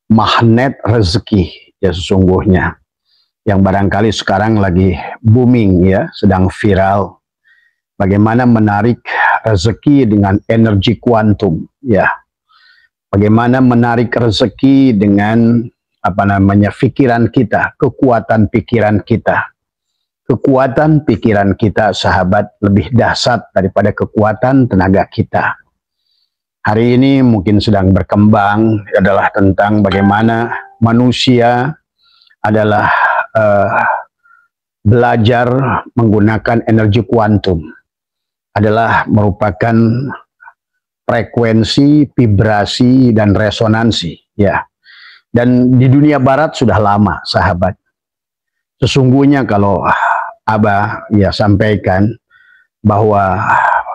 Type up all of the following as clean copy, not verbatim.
Magnet rezeki ya sesungguhnya yang barangkali sekarang lagi booming ya, sedang viral. Bagaimana menarik rezeki dengan energi kuantum ya. Bagaimana menarik rezeki dengan pikiran kita, kekuatan pikiran kita. Kekuatan pikiran kita, sahabat, lebih dahsyat daripada kekuatan tenaga kita. Hari ini mungkin sedang berkembang adalah tentang bagaimana manusia adalah belajar menggunakan energi kuantum. Adalah merupakan frekuensi, vibrasi, dan resonansi. Ya. Dan di dunia barat sudah lama, sahabat. Sesungguhnya kalau Abah ya sampaikan bahwa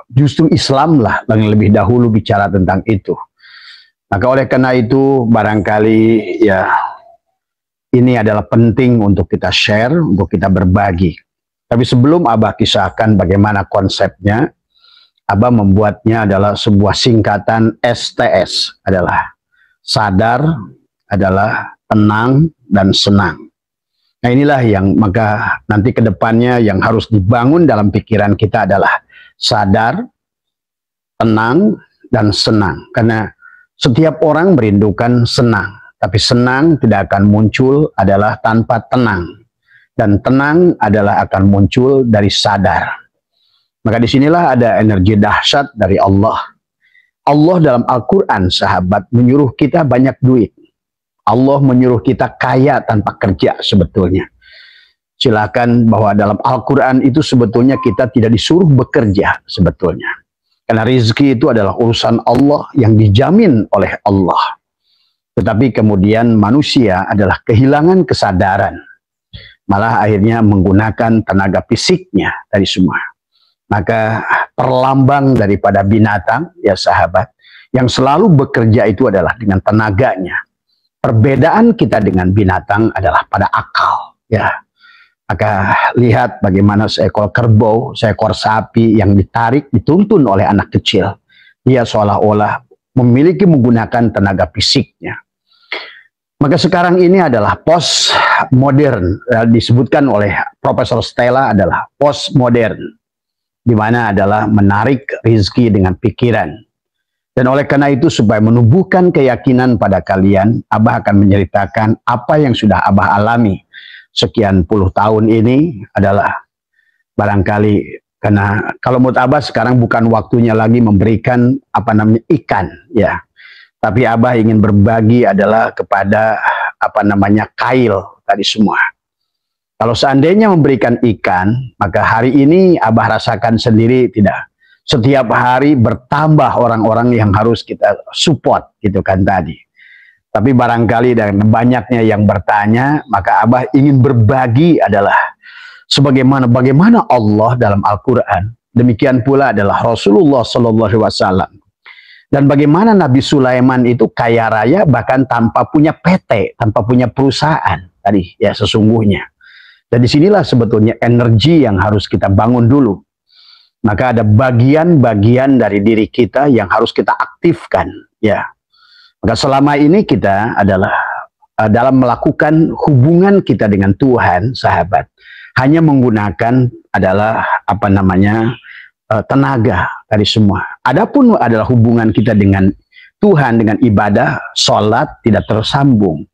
justru Islam lah yang lebih dahulu bicara tentang itu. Maka oleh karena itu barangkali ya ini adalah penting untuk kita share, untuk kita berbagi. Tapi sebelum Abah kisahkan bagaimana konsepnya, Abah membuatnya adalah sebuah singkatan STS, adalah sadar, adalah tenang, dan senang. Nah inilah yang maka nanti ke depannya yang harus dibangun dalam pikiran kita adalah sadar, tenang, dan senang. Karena setiap orang merindukan senang. Tapi senang tidak akan muncul adalah tanpa tenang. Dan tenang adalah akan muncul dari sadar. Maka disinilah ada energi dahsyat dari Allah. Allah dalam Al-Quran, sahabat, menyuruh kita banyak duit. Allah menyuruh kita kaya tanpa kerja sebetulnya. Silakan bahwa dalam Al-Quran itu sebetulnya kita tidak disuruh bekerja sebetulnya. Karena rezeki itu adalah urusan Allah yang dijamin oleh Allah. Tetapi kemudian manusia adalah kehilangan kesadaran. Malah akhirnya menggunakan tenaga fisiknya dari semua. Maka perlambang daripada binatang, ya sahabat, yang selalu bekerja itu adalah dengan tenaganya. Perbedaan kita dengan binatang adalah pada akal. Ya. Maka lihat bagaimana seekor kerbau, seekor sapi yang ditarik, dituntun oleh anak kecil. Dia seolah-olah memiliki menggunakan tenaga fisiknya. Maka sekarang ini adalah postmodern, disebutkan oleh Profesor Stella adalah postmodern, di mana adalah menarik rezeki dengan pikiran. Dan oleh karena itu supaya menumbuhkan keyakinan pada kalian, Abah akan menceritakan apa yang sudah Abah alami sekian puluh tahun ini adalah barangkali karena kalau menurut Abah sekarang bukan waktunya lagi memberikan ikan ya. Tapi Abah ingin berbagi adalah kepada kail tadi semua. Kalau seandainya memberikan ikan, maka hari ini Abah rasakan sendiri tidak. Setiap hari bertambah orang-orang yang harus kita support gitu kan tadi. Tapi barangkali dengan banyaknya yang bertanya, maka Abah ingin berbagi adalah bagaimana Allah dalam Al-Quran. Demikian pula adalah Rasulullah SAW. Dan bagaimana Nabi Sulaiman itu kaya raya bahkan tanpa punya PT, tanpa punya perusahaan tadi ya sesungguhnya. Dan disinilah sebetulnya energi yang harus kita bangun dulu. Maka ada bagian-bagian dari diri kita yang harus kita aktifkan ya. Maka selama ini kita adalah dalam melakukan hubungan kita dengan Tuhan, sahabat, hanya menggunakan adalah tenaga dari semua. Adapun adalah hubungan kita dengan Tuhan, dengan ibadah, sholat tidak tersambung.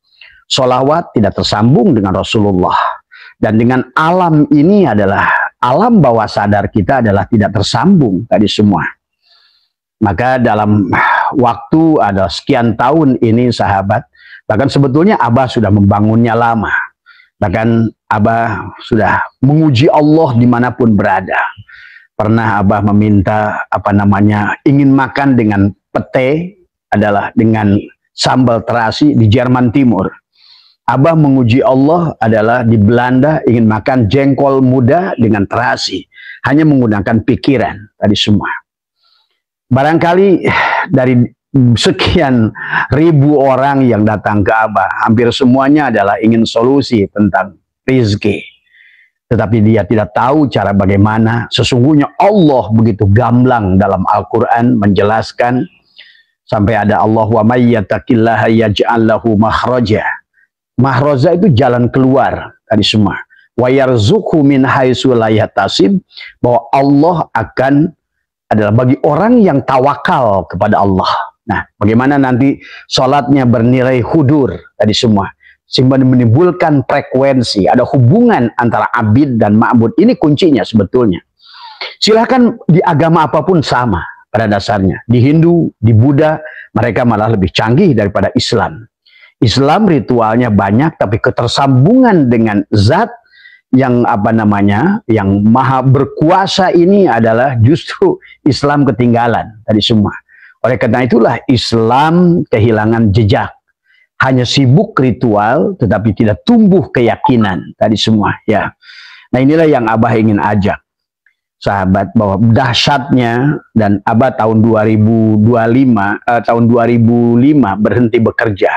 Sholawat tidak tersambung dengan Rasulullah. Dan dengan alam ini adalah, alam bawah sadar kita adalah tidak tersambung tadi semua. Maka dalam waktu ada sekian tahun ini sahabat, bahkan sebetulnya Abah sudah membangunnya lama. Bahkan Abah sudah menguji Allah dimanapun berada. Pernah Abah meminta ingin makan dengan pete adalah dengan sambal terasi di Jerman Timur. Abah menguji Allah adalah di Belanda ingin makan jengkol muda dengan terasi. Hanya menggunakan pikiran tadi semua. Barangkali dari sekian ribu orang yang datang ke Abah, hampir semuanya adalah ingin solusi tentang rezeki. Tetapi dia tidak tahu cara bagaimana. Sesungguhnya Allah begitu gamblang dalam Al-Quran menjelaskan Sampai ada Allah wa may yattaqillaha yaj'al lahu makhraja. Makhraja itu jalan keluar tadi semua. Wa yarzuqhu min haitsu la yahtasib, bahwa Allah akan adalah bagi orang yang tawakal kepada Allah. Nah, bagaimana nanti sholatnya bernilai hudur tadi semua, sehingga menimbulkan frekuensi, ada hubungan antara abid dan ma'bud. Ini kuncinya sebetulnya. Silahkan di agama apapun sama pada dasarnya. Di Hindu, di Buddha, mereka malah lebih canggih daripada Islam. Islam ritualnya banyak, tapi ketersambungan dengan zat yang yang maha berkuasa ini adalah justru Islam ketinggalan tadi semua. Oleh karena itulah Islam kehilangan jejak. Hanya sibuk ritual, tetapi tidak tumbuh keyakinan tadi semua. Ya. Nah, inilah yang Abah ingin ajak sahabat, bahwa dahsyatnya, dan Abah tahun 2005 berhenti bekerja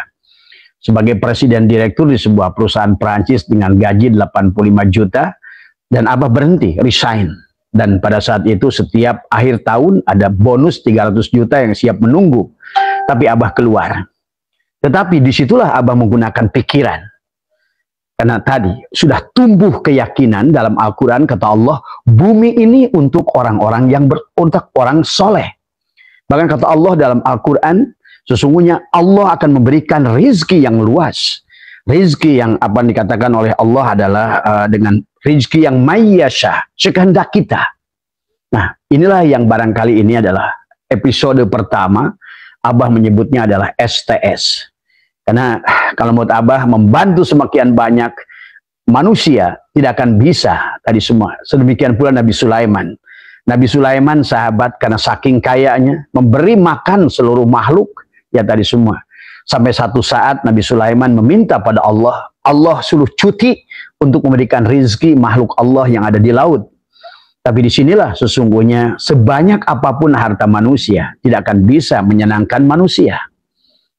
sebagai presiden direktur di sebuah perusahaan Perancis dengan gaji 85 juta, dan Abah berhenti, resign. Dan pada saat itu setiap akhir tahun ada bonus 300 juta yang siap menunggu, tapi Abah keluar. Tetapi disitulah Abah menggunakan pikiran. Karena tadi sudah tumbuh keyakinan dalam Al-Quran, kata Allah, bumi ini untuk orang-orang yang untuk orang soleh. Bahkan kata Allah dalam Al-Quran, sesungguhnya Allah akan memberikan rizki yang luas. Rizki yang dikatakan oleh Allah adalah dengan rizki yang mayyasha, sekehendak kita. Nah, inilah yang barangkali ini adalah episode pertama, Abah menyebutnya adalah STS. Karena kalau menurut Abah, membantu semakian banyak manusia tidak akan bisa tadi semua. Sedemikian pula Nabi Sulaiman. Nabi Sulaiman sahabat, karena saking kayanya memberi makan seluruh makhluk ya tadi semua. Sampai satu saat Nabi Sulaiman meminta pada Allah, Allah suruh cuti untuk memberikan rizki makhluk Allah yang ada di laut. Tapi disinilah sesungguhnya sebanyak apapun harta manusia tidak akan bisa menyenangkan manusia.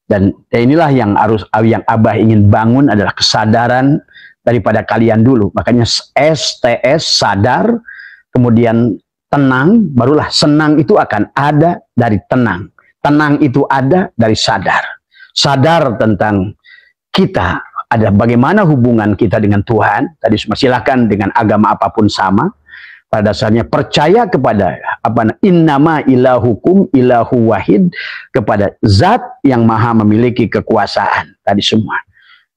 Dan inilah yang Abah ingin bangun, adalah kesadaran daripada kalian dulu. Makanya STS, sadar, kemudian tenang, barulah senang itu akan ada dari tenang. Tenang itu ada dari sadar. Sadar tentang kita, ada bagaimana hubungan kita dengan Tuhan. Tadi silakan dengan agama apapun sama. Pada dasarnya percaya kepada innama ilahukum ilahu wahid, kepada zat yang maha memiliki kekuasaan tadi semua.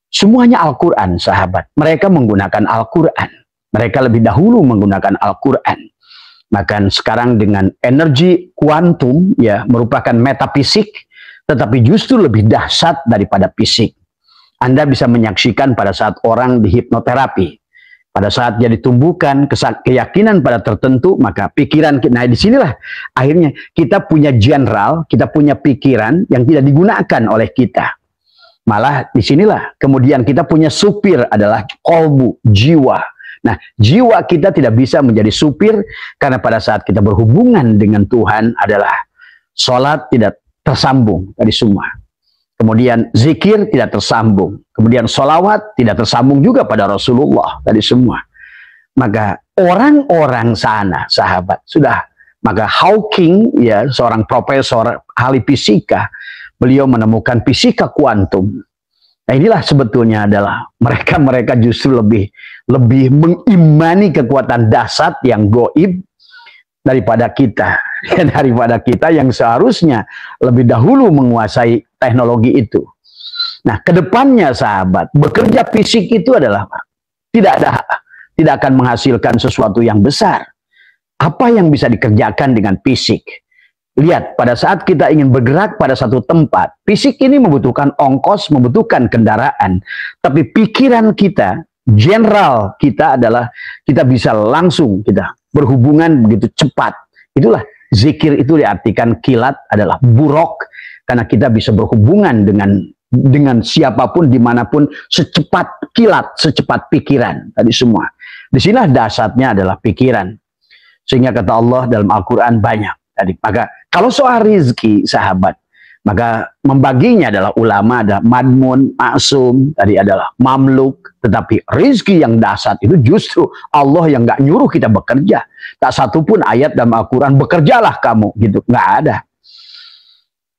Semuanya Al-Quran sahabat. Mereka menggunakan Al-Quran. Mereka lebih dahulu menggunakan Al-Quran. Maka sekarang dengan energi kuantum ya merupakan metafisik, tetapi justru lebih dahsyat daripada fisik. Anda bisa menyaksikan pada saat orang di hipnoterapi. Pada saat dia ditumbuhkan keyakinan pada tertentu, maka pikiran kita, nah disinilah akhirnya kita punya jenderal, kita punya pikiran yang tidak digunakan oleh kita. Malah disinilah kemudian kita punya supir, adalah kolbu, jiwa. Nah, jiwa kita tidak bisa menjadi supir, karena pada saat kita berhubungan dengan Tuhan adalah sholat tidak tersambung tadi semua. Kemudian zikir tidak tersambung. Kemudian sholawat tidak tersambung juga pada Rasulullah tadi semua. Maka orang-orang sana, sahabat, sudah. Maka Hawking, ya seorang profesor ahli fisika, beliau menemukan fisika kuantum. Nah inilah sebetulnya adalah mereka justru lebih mengimani kekuatan dahsyat yang goib daripada kita. Daripada kita yang seharusnya lebih dahulu menguasai teknologi itu. Nah, kedepannya sahabat, bekerja fisik itu adalah tidak akan menghasilkan sesuatu yang besar. Apa yang bisa dikerjakan dengan fisik? Lihat, pada saat kita ingin bergerak pada satu tempat, fisik ini membutuhkan ongkos, membutuhkan kendaraan. Tapi pikiran kita, general kita adalah kita bisa langsung kita berhubungan begitu cepat. Itulah zikir, itu diartikan kilat adalah buruk, karena kita bisa berhubungan dengan siapapun dimanapun secepat kilat, secepat pikiran tadi semua. Disinilah dasarnya adalah pikiran. Sehingga kata Allah dalam Al-Quran banyak tadi. Maka kalau soal rizki sahabat, maka membaginya adalah ulama, ada madmun, maksum, tadi adalah mamluk. Tetapi rizki yang dahsyat itu justru Allah yang nggak nyuruh kita bekerja. Tak satupun ayat dalam Al-Quran bekerjalah kamu gitu, nggak ada.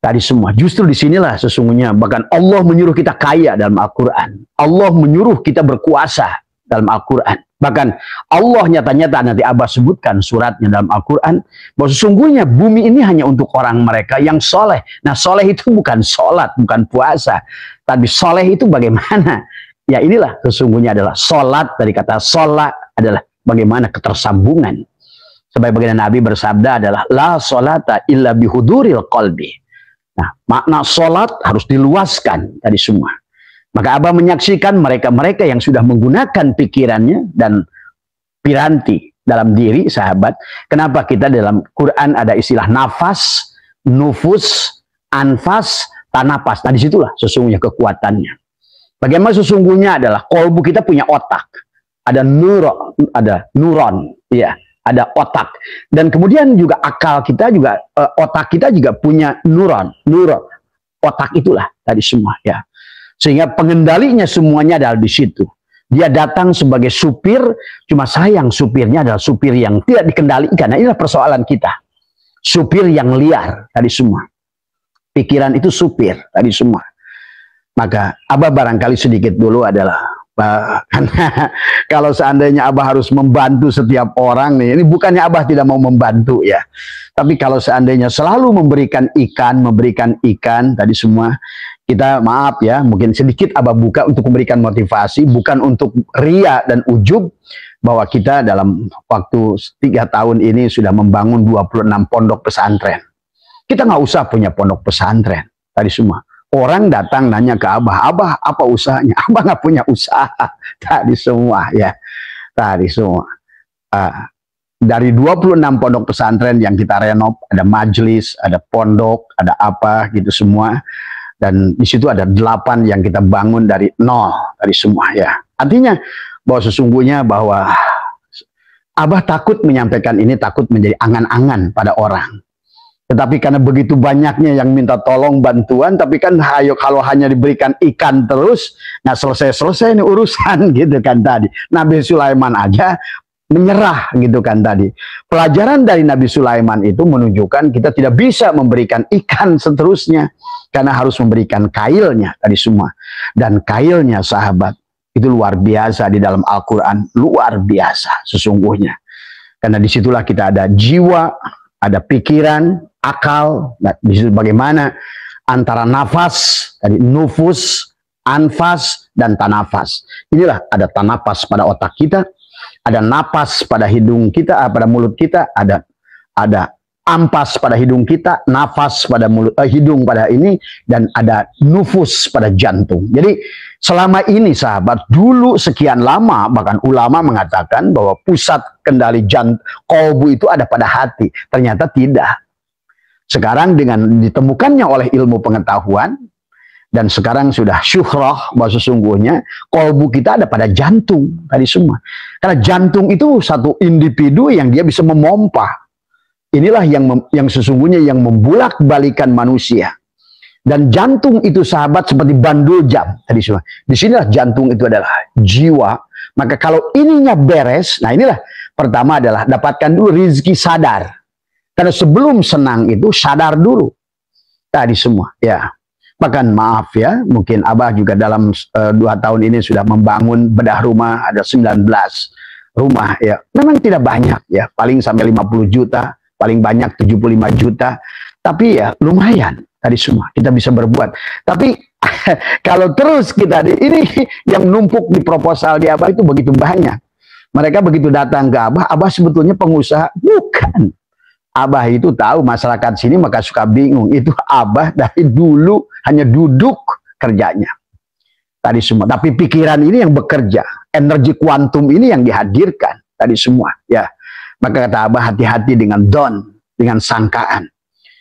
Tadi semua. Justru disinilah sesungguhnya bahkan Allah menyuruh kita kaya dalam Al-Quran. Allah menyuruh kita berkuasa dalam Al-Quran. Bahkan Allah nyata-nyata nanti Abah sebutkan suratnya dalam Al-Quran bahwa sesungguhnya bumi ini hanya untuk orang mereka yang soleh. Nah, soleh itu bukan sholat, bukan puasa. Tapi soleh itu bagaimana? Ya inilah sesungguhnya adalah sholat, dari kata sholat adalah bagaimana ketersambungan. Sebagaimana Nabi bersabda adalah la sholata illa bihuduril qalbi. Nah, makna sholat harus diluaskan tadi semua. Maka Abah menyaksikan mereka-mereka yang sudah menggunakan pikirannya dan piranti dalam diri, sahabat. Kenapa kita dalam Quran ada istilah nafas, nufus, anfas, tanapas. Nah, disitulah sesungguhnya kekuatannya. Bagaimana sesungguhnya adalah kolbu kita punya otak. Ada neuron, ya. Ada otak, dan kemudian juga akal kita juga otak kita juga punya neuron otak itulah tadi semua, ya, sehingga pengendalinya semuanya adalah di situ. Dia datang sebagai supir, cuma sayang supirnya adalah supir yang tidak dikendalikan. Nah, inilah persoalan kita, supir yang liar tadi semua. Pikiran itu supir tadi semua. Maka Abah barangkali sedikit dulu adalah karena kalau seandainya Abah harus membantu setiap orang nih, ini bukannya Abah tidak mau membantu ya, tapi kalau seandainya selalu memberikan ikan tadi semua, kita maaf ya, mungkin sedikit Abah buka untuk memberikan motivasi, bukan untuk ria dan ujub, bahwa kita dalam waktu 3 tahun ini sudah membangun 26 pondok pesantren. Kita nggak usah punya pondok pesantren tadi semua. Orang datang nanya ke Abah, Abah apa usahanya? Abah nggak punya usaha. Tadi semua ya, tadi semua. Dari 26 pondok pesantren yang kita renov, ada majelis, ada pondok, ada apa gitu semua. Dan di situ ada 8 yang kita bangun dari nol, dari semua ya. Artinya bahwa sesungguhnya bahwa Abah takut menyampaikan ini, takut menjadi angan-angan pada orang. Tetapi karena begitu banyaknya yang minta tolong bantuan, tapi kan ayo kalau hanya diberikan ikan terus, nggak selesai-selesai ini urusan gitu kan tadi. Nabi Sulaiman aja menyerah gitu kan tadi. Pelajaran dari Nabi Sulaiman itu menunjukkan kita tidak bisa memberikan ikan seterusnya, karena harus memberikan kailnya tadi semua. Dan kailnya sahabat, itu luar biasa di dalam Al-Quran, luar biasa sesungguhnya. Karena disitulah kita ada jiwa, ada pikiran, akal. Nah, disitu bagaimana antara nafas, tadi nufus, anfas, dan tanafas. Inilah ada tanafas pada otak kita, ada napas pada hidung kita, pada mulut kita, ada ampas pada hidung kita, nafas pada mulut, hidung pada ini, dan ada nufus pada jantung. Jadi selama ini sahabat, dulu sekian lama bahkan ulama mengatakan bahwa pusat kendali kolbu itu ada pada hati. Ternyata tidak. Sekarang dengan ditemukannya oleh ilmu pengetahuan, dan sekarang sudah syuhrah bahwa sesungguhnya kolbu kita ada pada jantung tadi semua. Karena jantung itu satu individu yang dia bisa memompa. Inilah yang sesungguhnya yang membulak-balikan manusia. Dan jantung itu sahabat seperti bandul jam tadi semua. Di sinilah jantung itu adalah jiwa. Maka kalau ininya beres, nah inilah pertama adalah dapatkan dulu rizki sadar. Karena sebelum senang itu sadar dulu tadi semua ya. Bahkan maaf ya, mungkin Abah juga dalam 2 tahun ini sudah membangun bedah rumah, ada 19 rumah ya. Memang tidak banyak ya, paling sampai 50 juta, paling banyak 75 juta. Tapi ya lumayan tadi semua kita bisa berbuat. Tapi kalau terus kita ini yang numpuk di proposal di Abah itu begitu banyak. Mereka begitu datang ke Abah, Abah sebetulnya pengusaha, bukan. Abah itu tahu masyarakat sini maka suka bingung. Itu Abah dari dulu hanya duduk kerjanya tadi semua. Tapi pikiran ini yang bekerja, energi kuantum ini yang dihadirkan tadi semua ya. Maka kata Abah hati-hati dengan dengan sangkaan.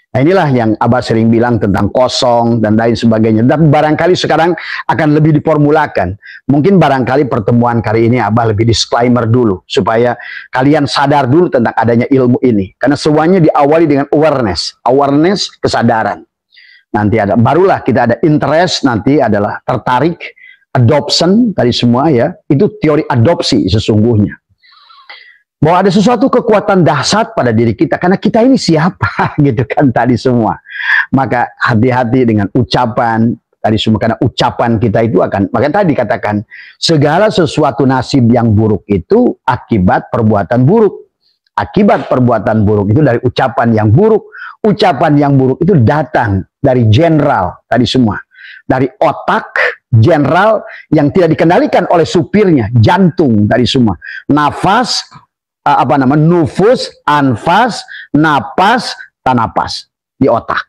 Nah inilah yang Abah sering bilang tentang kosong dan lain sebagainya. Dan barangkali sekarang akan lebih diformulakan. Mungkin barangkali pertemuan kali ini Abah lebih disclaimer dulu. Supaya kalian sadar dulu tentang adanya ilmu ini. Karena semuanya diawali dengan awareness. Awareness, kesadaran. Nanti ada, barulah kita ada interest, nanti adalah tertarik, adoption, tadi semua ya. Itu teori adopsi sesungguhnya. Bahwa ada sesuatu kekuatan dahsyat pada diri kita, karena kita ini siapa gitu kan tadi semua. Maka hati-hati dengan ucapan tadi semua, karena ucapan kita itu akan, maka tadi katakan segala sesuatu nasib yang buruk itu akibat perbuatan buruk. Akibat perbuatan buruk itu dari ucapan yang buruk. Ucapan yang buruk itu datang dari jenderal tadi semua, dari otak jenderal yang tidak dikendalikan oleh supirnya, jantung tadi semua, nafas, nufus, anfas, napas, tanapas di otak.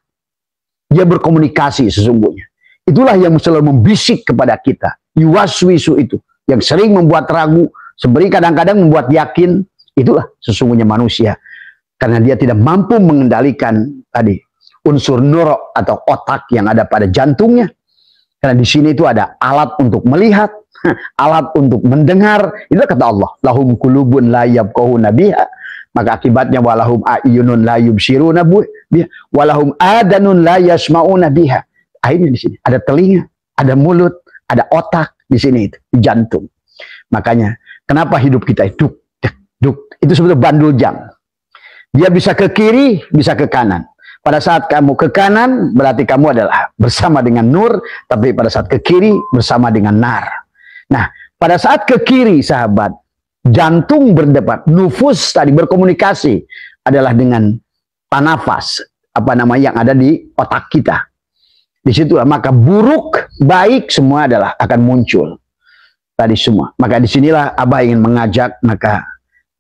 Dia berkomunikasi sesungguhnya. Itulah yang selalu membisik kepada kita. Yuwaswisu itu yang sering membuat ragu, seberi kadang-kadang membuat yakin. Itulah sesungguhnya manusia, karena dia tidak mampu mengendalikan tadi unsur nuro atau otak yang ada pada jantungnya. Karena di sini itu ada alat untuk melihat, alat untuk mendengar. Itu kata Allah, lahum kulubun la yabqahuna biha, maka akibatnya walahum a'yunun la yubsiruna biha, walahum adanun la yasmauna biha. Akhirnya di sini ada telinga, ada mulut, ada otak di sini itu, di jantung. Makanya kenapa hidup kita itu itu sebetulnya bandul jam. Dia bisa ke kiri, bisa ke kanan. Pada saat kamu ke kanan, berarti kamu adalah bersama dengan nur, tapi pada saat ke kiri, bersama dengan nar. Nah, pada saat ke kiri, sahabat, jantung berdebat, nufus tadi berkomunikasi adalah dengan tanafas, yang ada di otak kita. Disitulah maka buruk, baik semua adalah akan muncul tadi semua. Maka disinilah Abah ingin mengajak, maka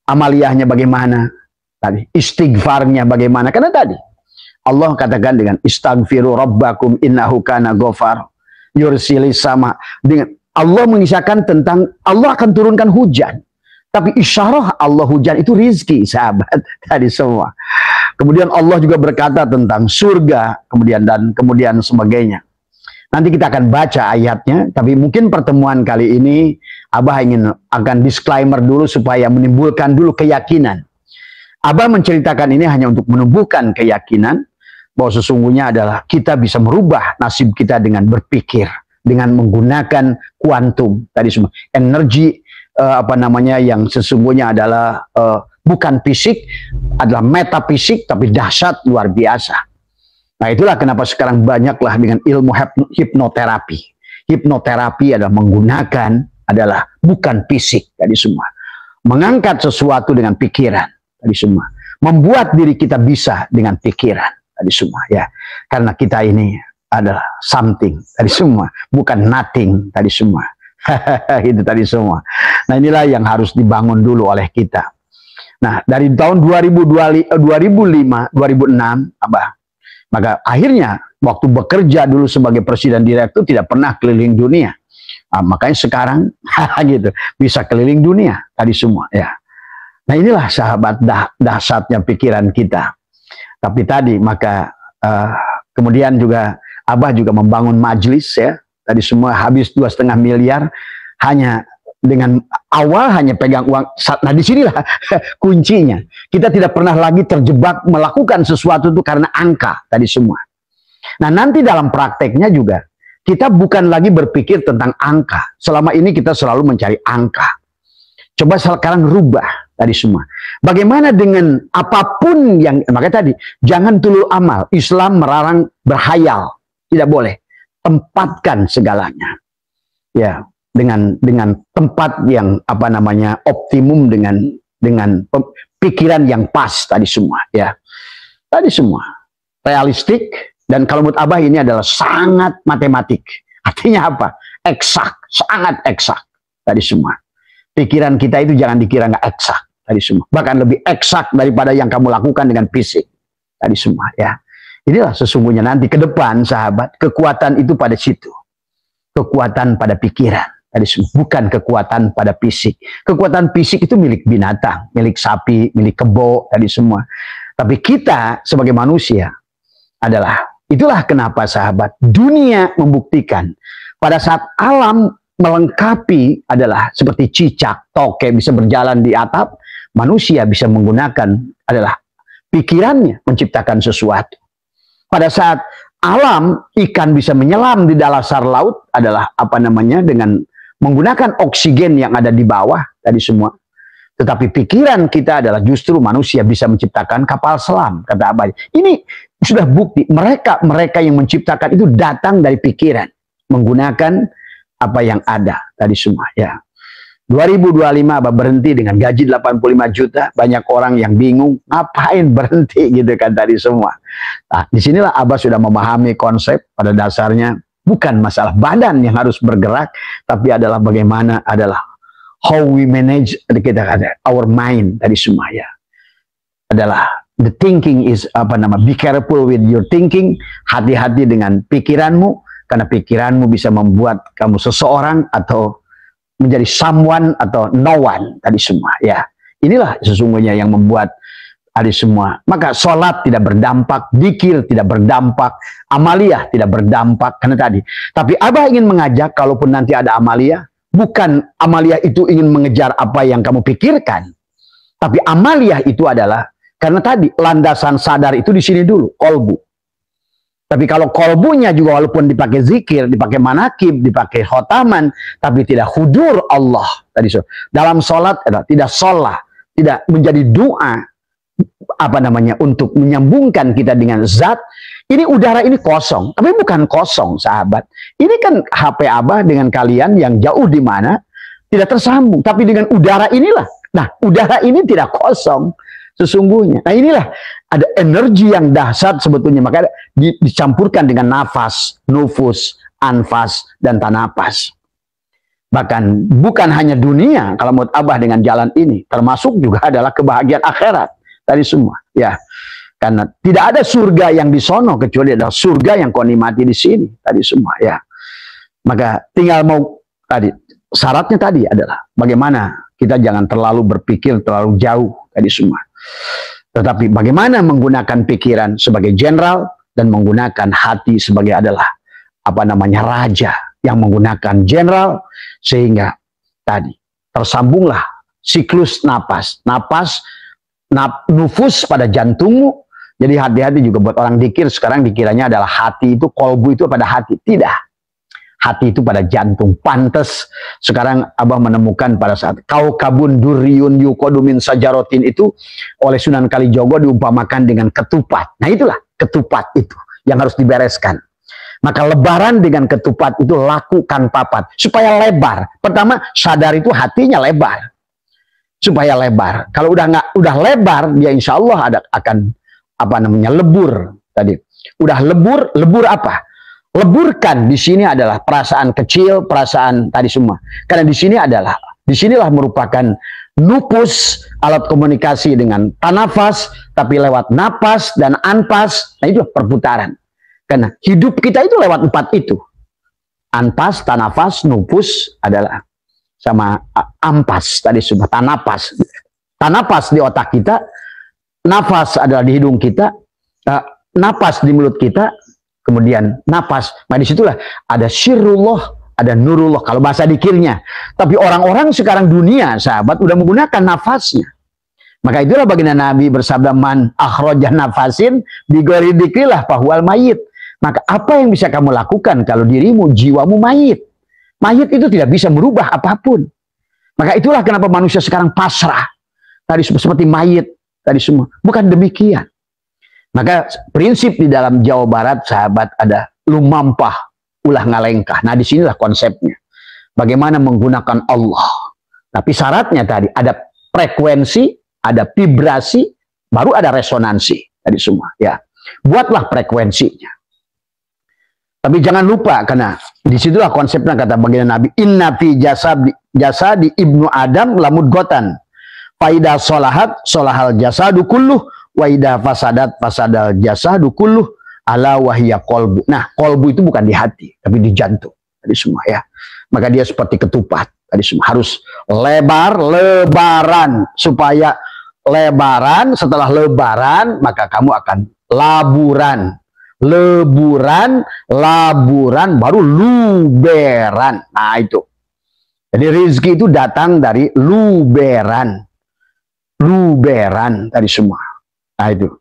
amaliyahnya bagaimana tadi, istighfarnya bagaimana, karena tadi Allah katakan dengan istaghfiru rabbakum innahu kana ghafar yursilis sama, dengan Allah mengisahkan tentang Allah akan turunkan hujan, tapi isyarah Allah hujan itu rizki, sahabat tadi semua. Kemudian Allah juga berkata tentang surga, kemudian sebagainya. Nanti kita akan baca ayatnya, tapi mungkin pertemuan kali ini Abah akan disclaimer dulu supaya menimbulkan dulu keyakinan. Abah menceritakan ini hanya untuk menumbuhkan keyakinan bahwa sesungguhnya adalah kita bisa merubah nasib kita dengan berpikir, dengan menggunakan kuantum tadi semua, energi yang sesungguhnya adalah bukan fisik, adalah metafisik tapi dahsyat luar biasa. Nah, itulah kenapa sekarang banyaklah dengan ilmu hipnoterapi. Hipnoterapi adalah menggunakan adalah bukan fisik tadi semua. Mengangkat sesuatu dengan pikiran tadi semua. Membuat diri kita bisa dengan pikiran tadi semua ya. Karena kita ini adalah something tadi semua, bukan nothing tadi semua. Itu tadi semua. Nah, inilah yang harus dibangun dulu oleh kita. Nah, dari tahun 2005, 2006 Abah, maka akhirnya waktu bekerja dulu sebagai presiden direktur tidak pernah keliling dunia. Nah, makanya sekarang gitu bisa keliling dunia tadi semua ya. Nah, inilah sahabat dahsyatnya pikiran kita. Tapi tadi maka kemudian juga Abah juga membangun majelis ya. Tadi semua habis 2,5 miliar hanya dengan awal hanya pegang uang. Nah, disinilah kuncinya. Kita tidak pernah lagi terjebak melakukan sesuatu itu karena angka tadi semua. Nah, nanti dalam prakteknya juga kita bukan lagi berpikir tentang angka. Selama ini kita selalu mencari angka. Coba sekarang rubah tadi semua. Bagaimana dengan apapun yang, makanya tadi jangan tulul amal. Islam melarang berhayal, tidak boleh. Tempatkan segalanya, ya, dengan tempat yang optimum, dengan pikiran yang pas tadi semua, ya, tadi semua realistik. Dan kalau menurut Abah ini adalah sangat matematik. Artinya apa? Eksak, sangat eksak tadi semua. Pikiran kita itu jangan dikira nggak eksak tadi semua. Bahkan lebih eksak daripada yang kamu lakukan dengan fisik tadi semua, ya. Inilah sesungguhnya nanti ke depan, sahabat, kekuatan itu pada situ. Kekuatan pada pikiran. Tadi bukan kekuatan pada fisik. Kekuatan fisik itu milik binatang, milik sapi, milik kebo, tadi semua. Tapi kita sebagai manusia adalah, itulah kenapa sahabat, dunia membuktikan pada saat alam melengkapi adalah seperti cicak, toke bisa berjalan di atap, manusia bisa menggunakan adalah pikirannya menciptakan sesuatu. Pada saat alam, ikan bisa menyelam di dasar laut adalah dengan menggunakan oksigen yang ada di bawah tadi semua. Tetapi pikiran kita adalah justru manusia bisa menciptakan kapal selam, kata Abah. Ini sudah bukti, mereka yang menciptakan itu datang dari pikiran, menggunakan apa yang ada tadi semua. Ya, 2025 Abah berhenti dengan gaji 85 juta, banyak orang yang bingung, ngapain berhenti gitu kan tadi semua. Nah, disinilah Abah sudah memahami konsep pada dasarnya, bukan masalah badan yang harus bergerak, tapi adalah bagaimana adalah how we manage, kita kata our mind tadi semua ya. Adalah the thinking is be careful with your thinking, hati-hati dengan pikiranmu, karena pikiranmu bisa membuat kamu seseorang atau menjadi someone atau no one tadi semua ya. Inilah sesungguhnya yang membuat tadi semua. Maka sholat tidak berdampak, zikir tidak berdampak, amaliyah tidak berdampak karena tadi. Tapi Abah ingin mengajak, kalaupun nanti ada amaliyah, bukan amaliyah itu ingin mengejar apa yang kamu pikirkan, tapi amaliyah itu adalah karena tadi landasan sadar itu di sini dulu, kolbu. Tapi kalau kolbunya juga walaupun dipakai zikir, dipakai manakib, dipakai khotaman, tapi tidak hudur Allah tadi dalam sholat tidak sholat, tidak menjadi doa untuk menyambungkan kita dengan zat. Ini udara ini kosong, tapi bukan kosong sahabat. Ini kan HP Abah dengan kalian yang jauh di mana tidak tersambung, tapi dengan udara inilah. Nah, udara ini tidak kosong sesungguhnya. Nah, inilah ada energi yang dahsyat sebetulnya, maka dicampurkan dengan nafas, nufus, anfas dan tanapas. Bahkan bukan hanya dunia kalau menurut Abah dengan jalan ini, termasuk juga adalah kebahagiaan akhirat tadi semua, ya. Karena tidak ada surga yang di sono kecuali ada surga yang kau nikmati di sini tadi semua ya. Maka tinggal mau tadi syaratnya tadi adalah bagaimana kita jangan terlalu berpikir terlalu jauh tadi semua. Tetapi bagaimana menggunakan pikiran sebagai jenderal dan menggunakan hati sebagai adalah raja yang menggunakan jenderal sehingga tadi tersambunglah siklus napas, nufus pada jantungmu. Jadi hati-hati juga buat orang dikir sekarang dikiranya adalah hati itu, kolbu itu pada hati. Tidak. Hati itu pada jantung. Pantes sekarang Abah menemukan pada saat kau kabun duriyun yukodumin sajarotin itu oleh Sunan Kalijogo diumpamakan dengan ketupat. Nah itulah ketupat itu yang harus dibereskan. Maka lebaran dengan ketupat itu lakukan papat. Supaya lebar. Pertama sadar itu hatinya lebar. Supaya lebar. Kalau udah lebar, dia insya Allah akan lebur tadi. Udah lebur apa? Leburkan di sini adalah perasaan kecil, perasaan tadi semua. Karena disinilah merupakan nupus, alat komunikasi dengan tanafas, tapi lewat napas dan anpas. Nah itu perputaran. Karena hidup kita itu lewat 4 itu. Anpas, tanafas, nupus adalah sama ampas tadi semua, tanapas. Tanapas di otak kita, nafas adalah di hidung kita, napas di mulut kita, kemudian napas. Nah disitulah ada syirullah, ada nurullah kalau bahasa dikirnya. Tapi orang-orang sekarang dunia sahabat udah menggunakan nafasnya. Maka itulah baginda Nabi bersabda man akhraja nafasin bighairi dzikrillah fahuwal mayit. Maka apa yang bisa kamu lakukan kalau dirimu, jiwamu mayit? Mayit itu tidak bisa merubah apapun. Maka itulah kenapa manusia sekarang pasrah. Tadi seperti mayit. Tadi semua. Bukan demikian. Maka prinsip di dalam Jawa Barat sahabat ada lumampah ulah ngalengkah. Nah disinilah konsepnya. Bagaimana menggunakan Allah. Tapi syaratnya tadi ada frekuensi, ada vibrasi, baru ada resonansi. Tadi semua. Ya. Buatlah frekuensinya. Tapi jangan lupa karena disitulah konsepnya kata baginda Nabi. Inna fi jasadi ibnu Adam lamudgotan. Faidah solahat solahal jasadu kulluh. Waidah fasadat fasadal jasadu kulluh. Ala wahiyya kolbu. Nah kolbu itu bukan di hati. Tapi di jantung. Tadi semua ya. Maka dia seperti ketupat. Tadi semua harus lebaran. Supaya lebaran setelah lebaran. Maka kamu akan laburan. Laburan baru luberan. Nah itu. Jadi rezeki itu datang dari luberan tadi semua. Nah itu.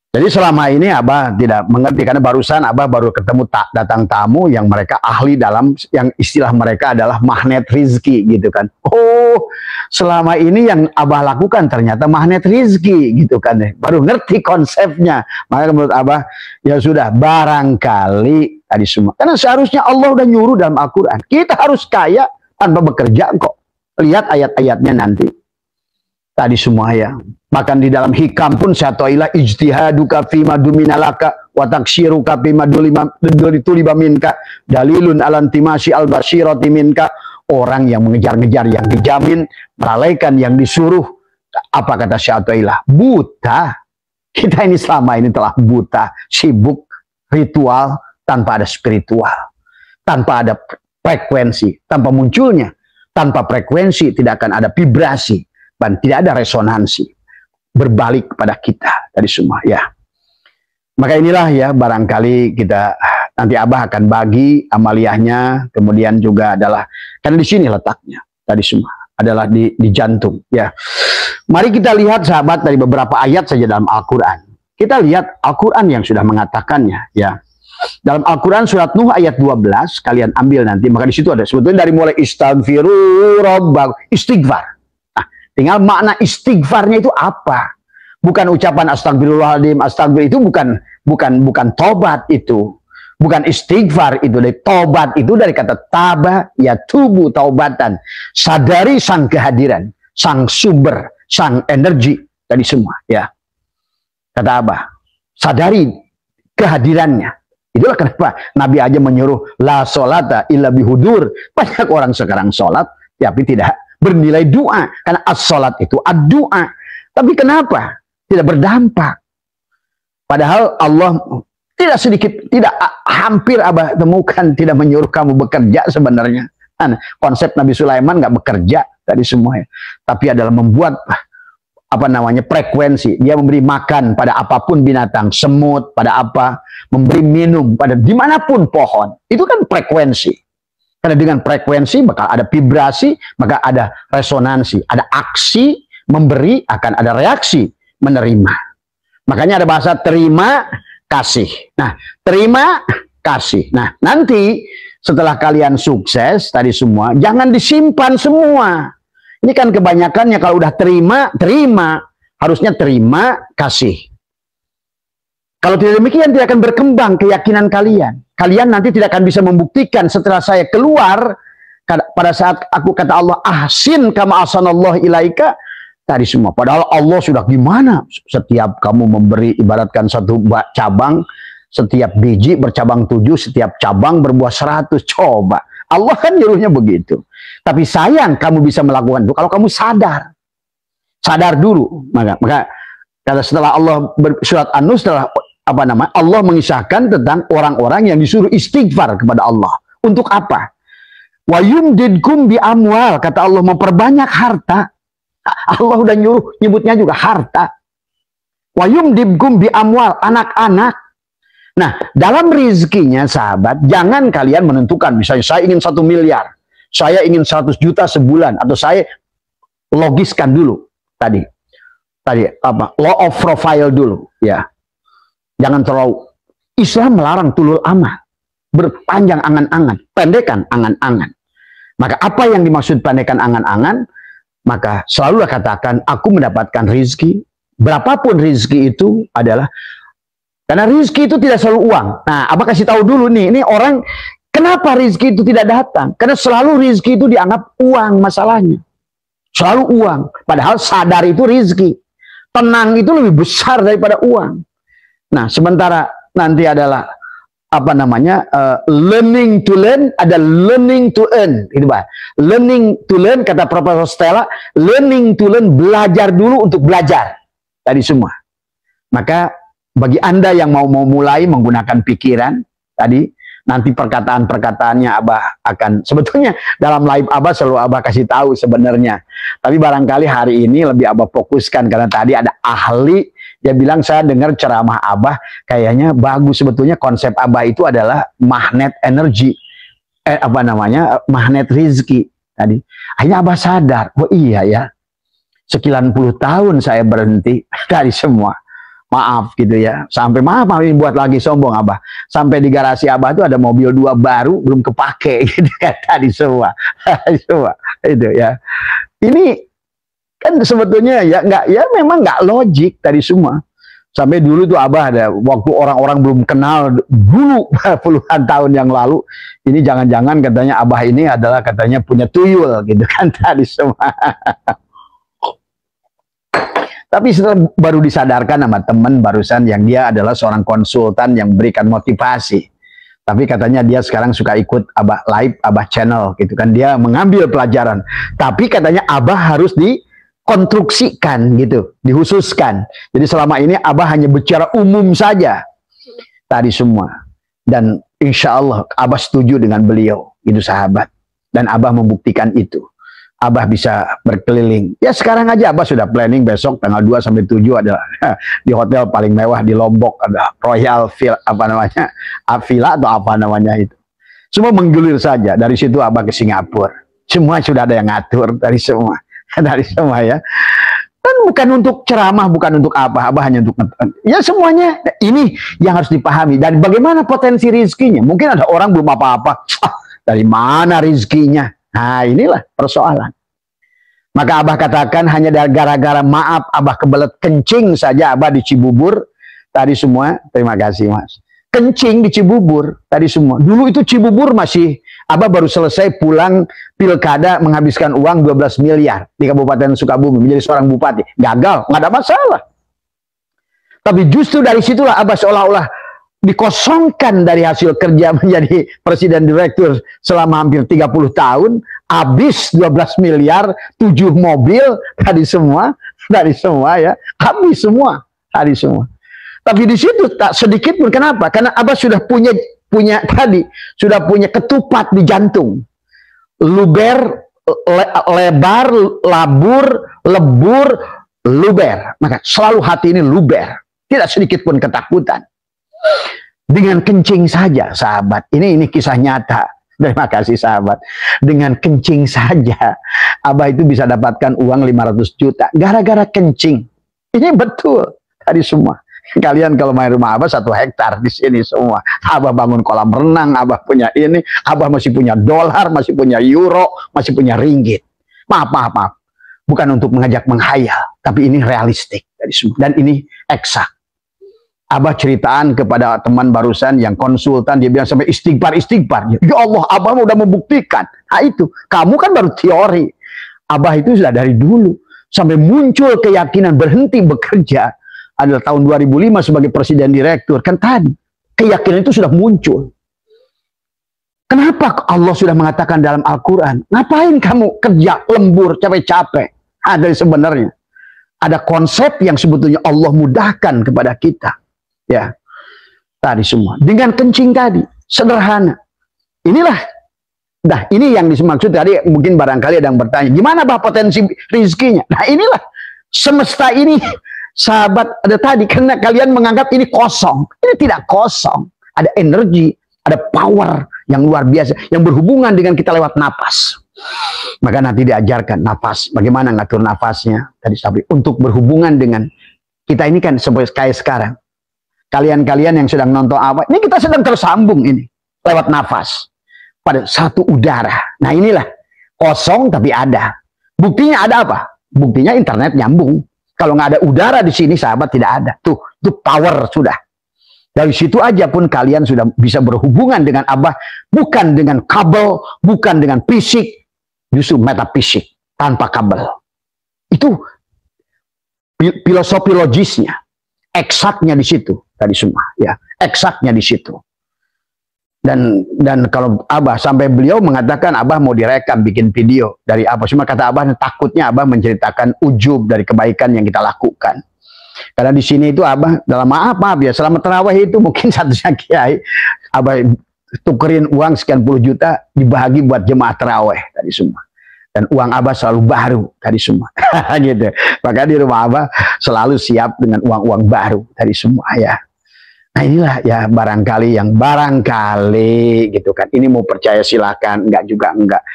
Jadi selama ini Abah tidak mengerti, karena barusan Abah baru ketemu datang tamu yang mereka ahli dalam, yang istilah mereka adalah magnet rizki gitu kan. Oh, selama ini yang Abah lakukan ternyata magnet rizki gitu kan. Baru ngerti konsepnya. Maka menurut Abah, ya sudah, barangkali tadi semua. Karena seharusnya Allah udah nyuruh dalam Al-Quran. Kita harus kaya tanpa bekerja kok. Lihat ayat-ayatnya nanti. Tadi semua ya. Bahkan di dalam hikam pun syatoilah ijtihaduka fima duminalaka wa taksiruka fima duliba minka dalilun alantimasi al-basirati minka. Orang yang mengejar-ngejar yang dijamin, melalaikan yang disuruh. Apa kata syatoilah? Buta. Kita ini selama ini telah buta, sibuk ritual tanpa ada spiritual, tanpa ada frekuensi, tanpa munculnya, tanpa frekuensi tidak akan ada vibrasi dan tidak ada resonansi berbalik kepada kita tadi semua ya. Maka inilah ya, barangkali kita nanti Abah akan bagi amaliyahnya, kemudian juga adalah karena di sini letaknya tadi semua adalah di jantung ya. Mari kita lihat sahabat dari beberapa ayat saja dalam Al-Qur'an. Kita lihat Al-Qur'an yang sudah mengatakannya ya. Dalam Al-Quran surat Nuh ayat 12, kalian ambil nanti, maka di situ ada sebetulnya dari mulai istighfiru rabbakum, istighfar. Nah, tinggal makna istighfarnya itu apa? Bukan ucapan astagfirullahaladzim, astagfir itu bukan tobat itu. Bukan istighfar itu, dari tobat itu dari kata taba, ya tubuh taubatan. Sadari sang kehadiran, sang sumber, sang energi tadi semua ya. Kata Abah, sadari kehadirannya. Itulah kenapa Nabi aja menyuruh la sholata illa bihudur. Banyak orang sekarang sholat tapi tidak bernilai doa, karena as-sholat itu ad-doa. Tapi kenapa tidak berdampak? Padahal Allah tidak sedikit, tidak hampir Abah temukan tidak menyuruh kamu bekerja sebenarnya. Konsep Nabi Sulaiman nggak bekerja tadi semuanya, tapi adalah membuat apa namanya frekuensi. Dia memberi makan pada apapun binatang, semut, pada apa, memberi minum pada dimanapun pohon. Itu kan frekuensi. Karena dengan frekuensi maka ada vibrasi, maka ada resonansi, ada aksi memberi, akan ada reaksi menerima. Makanya ada bahasa terima kasih. Nah, terima kasih. Nah, nanti setelah kalian sukses tadi semua, jangan disimpan semua. Ini kan kebanyakannya kalau udah terima, harusnya terima kasih. Kalau tidak demikian tidak akan berkembang keyakinan kalian. Kalian nanti tidak akan bisa membuktikan setelah saya keluar, pada saat aku kata Allah, ahsin kama ahsanallahu ilaika, tadi semua. Padahal Allah sudah gimana? Setiap kamu memberi, ibaratkan satu cabang, setiap biji bercabang 7, setiap cabang berbuah 100. Coba. Allah kan nyuruhnya begitu. Tapi sayang kamu bisa melakukan itu kalau kamu sadar. Sadar dulu. Maka kalau setelah Allah surat An-Nur, setelah apa namanya, Allah mengisahkan tentang orang-orang yang disuruh istighfar kepada Allah. Untuk apa? Wa yumdidkum bi amwal, kata Allah, memperbanyak harta. Allah udah nyuruh, nyebutnya juga harta. Wa yumdidkum bi amwal, anak-anak. Nah, dalam rizkinya sahabat, jangan kalian menentukan, misalnya saya ingin 1 miliar, saya ingin 100 juta sebulan, atau saya logiskan dulu tadi apa, law of profile dulu ya. Jangan terlalu, Islam melarang tulul amal, berpanjang angan-angan, pendekan angan-angan. Maka apa yang dimaksud pendekan angan-angan? Maka selalu katakan, aku mendapatkan rizki, berapapun rizki itu adalah, karena rizki itu tidak selalu uang. Nah, Abah kasih tahu dulu nih, ini orang, kenapa rizki itu tidak datang? Karena selalu rizki itu dianggap uang masalahnya. Selalu uang. Padahal sadar itu rizki. Tenang itu lebih besar daripada uang. Nah, sementara nanti adalah, apa namanya, learning to learn, ada learning to earn. Gitu, Pak. Learning to learn, kata Profesor Stella, learning to learn, belajar dulu untuk belajar. Tadi semua. Maka, bagi Anda yang mau mulai menggunakan pikiran tadi, nanti perkataan-perkataannya Abah akan, sebetulnya dalam live Abah selalu Abah kasih tahu sebenarnya. Tapi barangkali hari ini lebih Abah fokuskan karena tadi ada ahli, dia bilang saya dengar ceramah Abah kayaknya bagus, sebetulnya konsep Abah itu adalah magnet energi, apa namanya, magnet rizki tadi. Akhirnya Abah sadar, oh iya ya, sekian puluh tahun saya berhenti dari semua. maaf gitu ya, sampai maaf ini buat lagi sombong Abah, sampai di garasi Abah tuh ada mobil 2 baru belum kepake gitu kan tadi semua. Semua itu ya, ini kan sebetulnya ya nggak, ya memang nggak logik tadi semua. Sampai dulu tuh Abah ada waktu orang-orang belum kenal dulu puluhan tahun yang lalu, ini jangan-jangan katanya Abah ini adalah katanya punya tuyul gitu kan tadi semua. Tapi setelah baru disadarkan sama teman barusan yang dia adalah seorang konsultan yang berikan motivasi. Tapi katanya dia sekarang suka ikut Abah live, Abah channel gitu kan, dia mengambil pelajaran. Tapi katanya Abah harus dikonstruksikan gitu, dihususkan. Jadi selama ini Abah hanya bicara umum saja tadi semua. Dan insya Allah Abah setuju dengan beliau, itu sahabat. Dan Abah membuktikan itu. Abah bisa berkeliling. Ya sekarang aja Abah sudah planning besok tanggal 2 sampai 7 adalah di hotel paling mewah di Lombok, ada Royal Villa, apa namanya, Villa atau apa namanya itu. Semua menggilir saja. Dari situ Abah ke Singapura. Semua sudah ada yang ngatur dari semua. Dari semua ya. Dan bukan untuk ceramah, bukan untuk apa. Abah hanya untuk ya semuanya. Ini yang harus dipahami. Dan bagaimana potensi rizkinya. Mungkin ada orang belum apa-apa. Dari mana rizkinya? Nah inilah persoalan. Maka Abah katakan hanya gara-gara maaf Abah kebelet kencing saja Abah di Cibubur tadi semua. Terima kasih Mas. Kencing di Cibubur tadi semua. Dulu itu Cibubur masih, Abah baru selesai pulang pilkada menghabiskan uang 12 miliar di Kabupaten Sukabumi menjadi seorang bupati. Gagal, nggak ada masalah. Tapi justru dari situlah Abah seolah-olah dikosongkan dari hasil kerja menjadi presiden direktur selama hampir 30 tahun, habis 12 miliar, 7 mobil, tadi semua ya, habis semua, tadi semua. Tapi di situ tak sedikit pun, kenapa? Karena Abah sudah punya tadi, sudah punya ketupat di jantung. Luber, lebar, labur, lebur, luber. Maka selalu hati ini luber. Tidak sedikit pun ketakutan. Dengan kencing saja sahabat, ini kisah nyata. Terima kasih sahabat. Dengan kencing saja Abah itu bisa dapatkan uang 500 juta gara-gara kencing. Ini betul tadi semua. Kalian kalau main rumah Abah 1 hektar di sini semua. Abah bangun kolam renang, Abah punya ini, Abah masih punya dolar, masih punya euro, masih punya ringgit. Maaf. Bukan untuk mengajak menghayal, tapi ini realistik tadi semua dan ini eksak. Abah ceritaan kepada teman barusan yang konsultan, dia bilang sampai istighfar. Ya Allah, Abah udah membuktikan. Nah itu, kamu kan baru teori. Abah itu sudah dari dulu. Sampai muncul keyakinan berhenti bekerja adalah tahun 2005 sebagai presiden direktur. Kan tadi, keyakinan itu sudah muncul. Kenapa Allah sudah mengatakan dalam Al-Quran, ngapain kamu kerja lembur, capek-capek? Ada sebenarnya. Ada konsep yang sebetulnya Allah mudahkan kepada kita. Ya, tadi semua dengan kencing tadi sederhana. Inilah, ini yang dimaksud tadi. Mungkin barangkali ada yang bertanya, gimana bah potensi rizkinya? Nah inilah semesta ini, sahabat, ada tadi karena kalian menganggap ini kosong. Ini tidak kosong. Ada energi, ada power yang luar biasa yang berhubungan dengan kita lewat napas. Maka nanti diajarkan napas, bagaimana ngatur nafasnya tadi sampai untuk berhubungan dengan kita ini kan seperti kayak sekarang. Kalian-kalian yang sedang nonton apa, ini kita sedang tersambung ini lewat nafas pada satu udara. Nah inilah kosong tapi ada. Buktinya ada apa? Buktinya internet nyambung. Kalau nggak ada udara di sini sahabat tidak ada. Tuh, itu power sudah. Dari situ aja pun kalian sudah bisa berhubungan dengan Abah, bukan dengan kabel, bukan dengan fisik, justru metafisik tanpa kabel. Itu filosofi logisnya, eksaknya di situ. Tadi semua ya, eksaknya di situ. Dan kalau Abah sampai beliau mengatakan Abah mau direkam bikin video dari apa, cuma kata Abah takutnya Abah menceritakan ujub dari kebaikan yang kita lakukan. Karena di sini itu Abah dalam maaf ya, selama terawih itu mungkin satunya kiai Abah tukerin uang sekian puluh juta dibagi buat jemaah terawih tadi semua. Dan uang Abah selalu baru tadi semua. Gitu. Maka di rumah Abah selalu siap dengan uang-uang baru tadi semua ya. Nah inilah ya barangkali gitu kan. Ini mau percaya silakan, enggak juga enggak.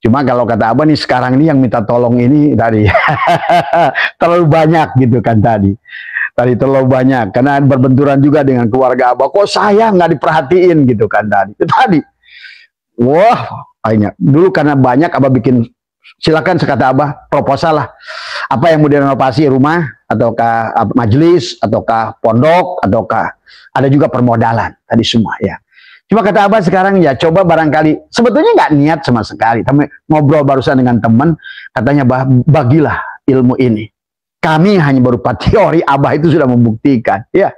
Cuma kalau kata Abah nih sekarang ini yang minta tolong ini tadi terlalu banyak gitu kan tadi. Tadi terlalu banyak, karena berbenturan juga dengan keluarga Abah. Kok saya nggak diperhatiin gitu kan tadi. Tadi, wah, banyak. Dulu karena banyak Abah bikin, silakan sekata Abah, proposal lah. Apa yang mau direnovasi, rumah, ataukah majelis, ataukah pondok, ataukah ada juga permodalan. Tadi semua ya. Cuma kata Abah sekarang ya coba barangkali, sebetulnya nggak niat sama sekali. Tapi ngobrol barusan dengan teman, katanya bah, bagilah ilmu ini. Kami hanya berupa teori, Abah itu sudah membuktikan. Ya,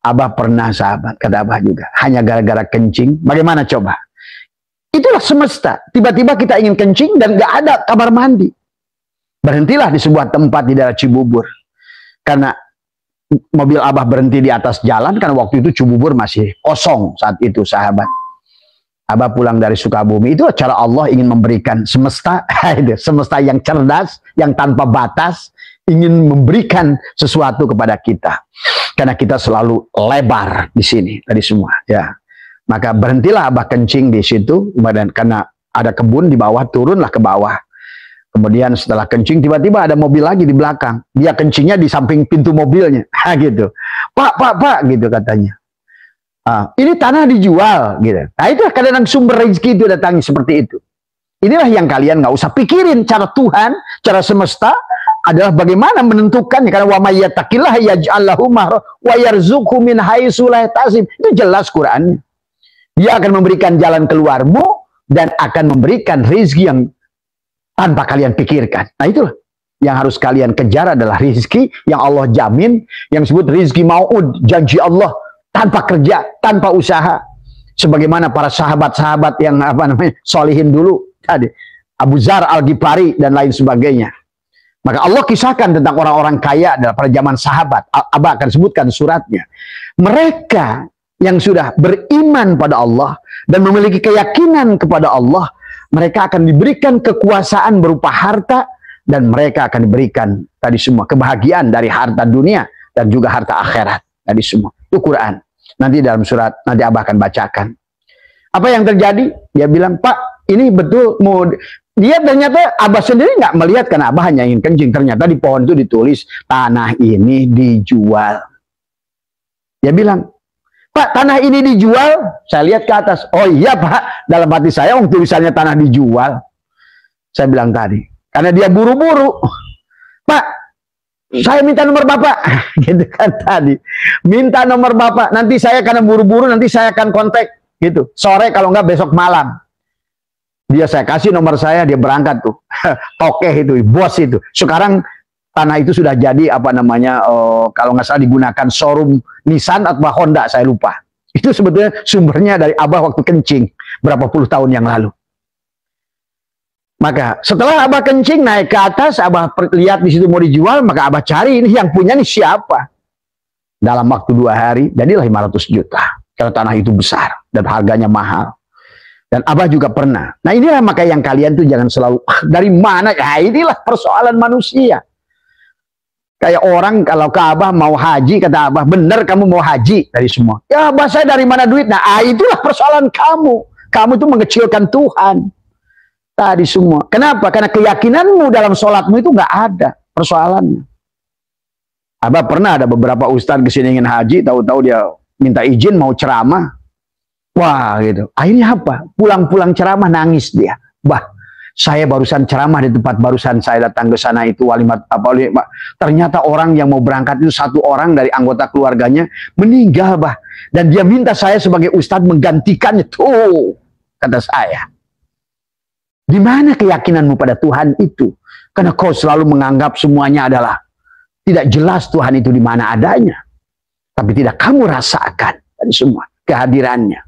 Abah pernah sahabat, kata Abah juga. Hanya gara-gara kencing, bagaimana coba? Itulah semesta. Tiba-tiba kita ingin kencing dan nggak ada kamar mandi. Berhentilah di sebuah tempat di daerah Cibubur. Karena mobil Abah berhenti di atas jalan, karena waktu itu Cibubur masih kosong saat itu sahabat. Abah pulang dari Sukabumi, itu cara Allah ingin memberikan semesta, semesta yang cerdas, yang tanpa batas, ingin memberikan sesuatu kepada kita. Karena kita selalu lebar di sini, tadi semua. Ya, maka berhentilah Abah kencing di situ, kemudian karena ada kebun di bawah, turunlah ke bawah. Kemudian setelah kencing, tiba-tiba ada mobil lagi di belakang. Dia kencingnya di samping pintu mobilnya. Gitu. Pak, gitu katanya. Ini tanah dijual. Gitu. Nah, itu kadang sumber rezeki itu datang seperti itu. Inilah yang kalian nggak usah pikirin. Cara Tuhan, cara semesta adalah bagaimana menentukannya. Karena wa may yattaqillah yaj'al lahu wa yarzuqhu min haitsu la yahtasib. Itu jelas Qur'annya. Dia akan memberikan jalan keluarmu dan akan memberikan rezeki yang tanpa kalian pikirkan. Nah, itulah yang harus kalian kejar, adalah rezeki yang Allah jamin, yang disebut rezeki mau'ud, janji Allah tanpa kerja, tanpa usaha. Sebagaimana para sahabat-sahabat yang solihin dulu tadi, Abu Dzar Al-Ghifari dan lain sebagainya. Maka Allah kisahkan tentang orang-orang kaya pada zaman sahabat. Abah akan sebutkan suratnya. Mereka yang sudah beriman pada Allah dan memiliki keyakinan kepada Allah, mereka akan diberikan kekuasaan berupa harta, dan mereka akan diberikan tadi semua kebahagiaan dari harta dunia dan juga harta akhirat. Tadi semua itu Quran. Nanti dalam surat nanti Abah akan bacakan. Apa yang terjadi? Dia bilang, Pak, ini betul mau. Dia ternyata Abah sendiri nggak melihat, karena Abah hanya ingin kencing. Ternyata di pohon itu ditulis tanah ini dijual. Dia bilang, Pak, tanah ini dijual. Saya lihat ke atas. Oh iya Pak, dalam hati saya tulisannya tanah dijual. Saya bilang tadi, karena dia buru-buru. Pak, saya minta nomor Bapak. Gitu kan tadi. Minta nomor Bapak. Nanti saya karena buru-buru, nanti saya akan kontak. Gitu. Sore kalau enggak besok malam. Dia saya kasih nomor saya, dia berangkat tuh. Tokeh itu, bos itu. Sekarang tanah itu sudah jadi apa namanya, kalau nggak salah digunakan showroom Nissan atau Honda, saya lupa. Itu sebetulnya sumbernya dari Abah waktu kencing berapa puluh tahun yang lalu. Maka setelah Abah kencing naik ke atas, Abah lihat di situ mau dijual, maka Abah cari ini yang punya nih siapa. Dalam waktu 2 hari jadilah 500 juta. Karena tanah itu besar dan harganya mahal. Dan Abah juga pernah. Nah, inilah maka yang kalian tuh jangan selalu dari mana. Ya, inilah persoalan manusia. Kayak orang kalau ke Abah mau haji, kata Abah, bener kamu mau haji dari semua. Ya Abah, saya dari mana duit? Nah, itulah persoalan kamu. Kamu itu mengecilkan Tuhan. Tadi semua. Kenapa? Karena keyakinanmu dalam sholatmu itu nggak ada persoalannya. Abah pernah ada beberapa ustadz kesini ingin haji, tahu-tahu dia minta izin mau ceramah. Wah gitu. Akhirnya apa? Pulang-pulang ceramah nangis dia. Bah, saya barusan ceramah di tempat barusan saya datang ke sana itu walimat ternyata orang yang mau berangkat itu 1 orang dari anggota keluarganya meninggal, bah, dan dia minta saya sebagai ustadz menggantikannya. Tuh kata saya, di mana keyakinanmu pada Tuhan itu? Karena kau selalu menganggap semuanya adalah tidak jelas Tuhan itu di mana adanya, tapi tidak kamu rasakan dari semua kehadirannya.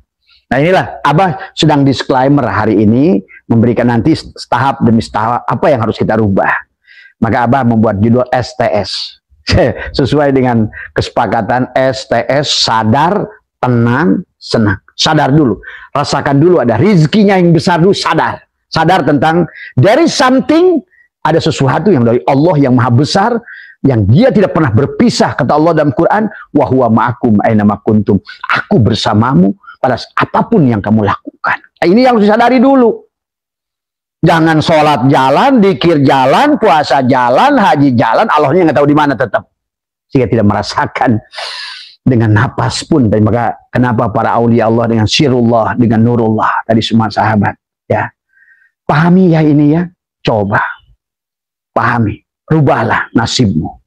Nah, inilah Abah sedang disclaimer hari ini, memberikan nanti tahap demi tahap apa yang harus kita rubah. Maka Abah membuat judul STS. Sesuai dengan kesepakatan STS, sadar, tenang, senang. Sadar dulu, rasakan dulu ada rizkinya yang besar dulu, sadar. Sadar tentang dari something, ada sesuatu yang dari Allah yang maha besar, yang dia tidak pernah berpisah, kata Allah dalam Quran, wa huwa ma'akum aina ma kuntum. Aku bersamamu pada apapun yang kamu lakukan. Ini yang harus disadari dulu. Jangan sholat jalan, dzikir jalan, puasa jalan, haji jalan, Allahnya nggak tahu di mana tetap. sehingga tidak merasakan dengan napas pun. Dan maka kenapa para aulia Allah dengan sirullah, dengan nurullah tadi semua sahabat, ya. Pahami ya ini ya, coba pahami, rubahlah nasibmu.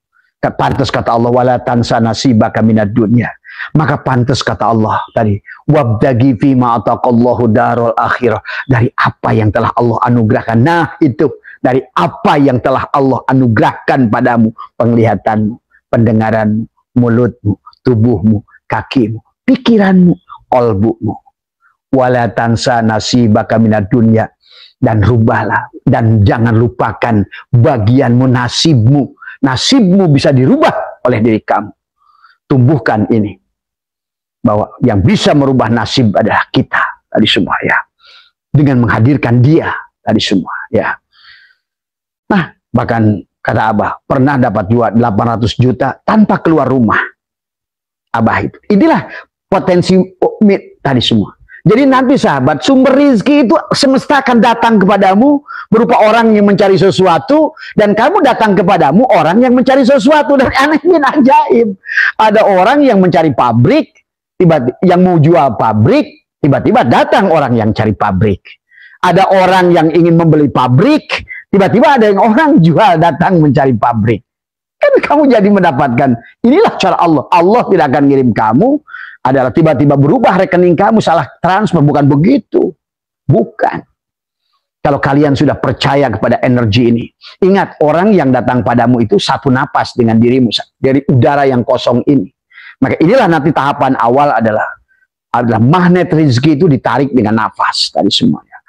Pantas kata Allah, wala tansa nasibaka minad dunya. Maka pantas kata Allah tadi, wabdagi fima ataqallahu darul akhirah, dari apa yang telah Allah anugerahkan. Nah itu, dari apa yang telah Allah anugerahkan padamu, penglihatanmu, pendengaranmu, mulutmu, tubuhmu, kakimu, pikiranmu, qalbumu. Wala tansa nasibaka minad dunya, dan rubahlah, dan jangan lupakan bagianmu, nasibmu. Nasibmu bisa dirubah oleh diri kamu. Tumbuhkan ini, bahwa yang bisa merubah nasib adalah kita tadi semua, ya, dengan menghadirkan dia tadi semua, ya. Nah, bahkan kata Abah pernah dapat juga 800 juta tanpa keluar rumah. Abah itu, inilah potensi tadi semua. Jadi nanti sahabat, sumber rizki itu semesta akan datang kepadamu berupa orang yang mencari sesuatu, dan kamu datang kepadamu orang yang mencari sesuatu. Dan aneh bin ajaib, ada orang yang mencari pabrik, tiba-tiba yang mau jual pabrik, tiba-tiba datang orang yang cari pabrik. Ada orang yang ingin membeli pabrik, tiba-tiba ada yang orang jual datang mencari pabrik. Kan kamu jadi mendapatkan, inilah cara Allah. Allah tidak akan ngirim kamu adalah tiba-tiba berubah rekening kamu, salah transfer, bukan begitu. Bukan. Kalau kalian sudah percaya kepada energi ini, ingat, orang yang datang padamu itu satu napas dengan dirimu, dari udara yang kosong ini. Maka inilah nanti tahapan awal adalah magnet rezeki itu ditarik dengan nafas tadi semuanya.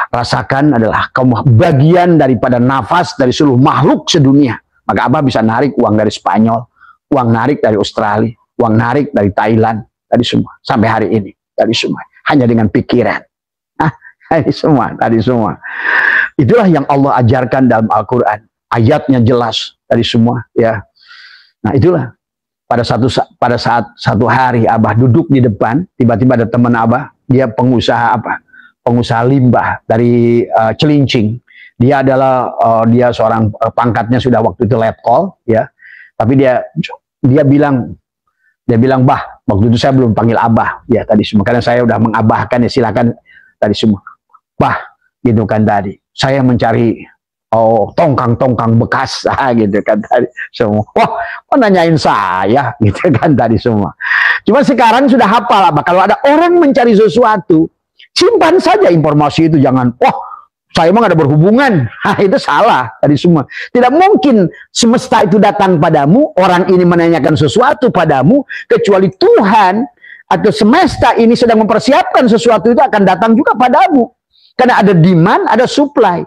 Rasakan adalah kamu bagian daripada nafas dari seluruh makhluk sedunia. Maka Abah bisa narik uang dari Spanyol, uang narik dari Australia, uang narik dari Thailand, tadi semua, sampai hari ini, tadi semua, hanya dengan pikiran. Nah, tadi semua. Itulah yang Allah ajarkan dalam Al-Quran. Ayatnya jelas, tadi semua, ya. Nah, itulah. Pada saat satu hari Abah duduk di depan, tiba-tiba ada teman Abah, dia pengusaha apa? Pengusaha limbah dari Celincing. Dia adalah dia seorang pangkatnya sudah waktu itu letkol, ya. Tapi dia bilang, bah, waktu itu saya belum panggil Abah, ya tadi semua, karena saya udah mengabahkan, ya silakan tadi semua, bah, gitu kan tadi. Saya mencari tongkang-tongkang bekas, gitu kan tadi semua. Wah, nanyain saya, gitu kan tadi semua. Cuma sekarang sudah hafal Abah, kalau ada orang mencari sesuatu, simpan saja informasi itu, jangan, wah, saya emang ada berhubungan. Itu salah tadi semua. Tidak mungkin semesta itu datang padamu, orang ini menanyakan sesuatu padamu, kecuali Tuhan atau semesta ini sedang mempersiapkan sesuatu itu akan datang juga padamu. Karena ada demand, ada supply.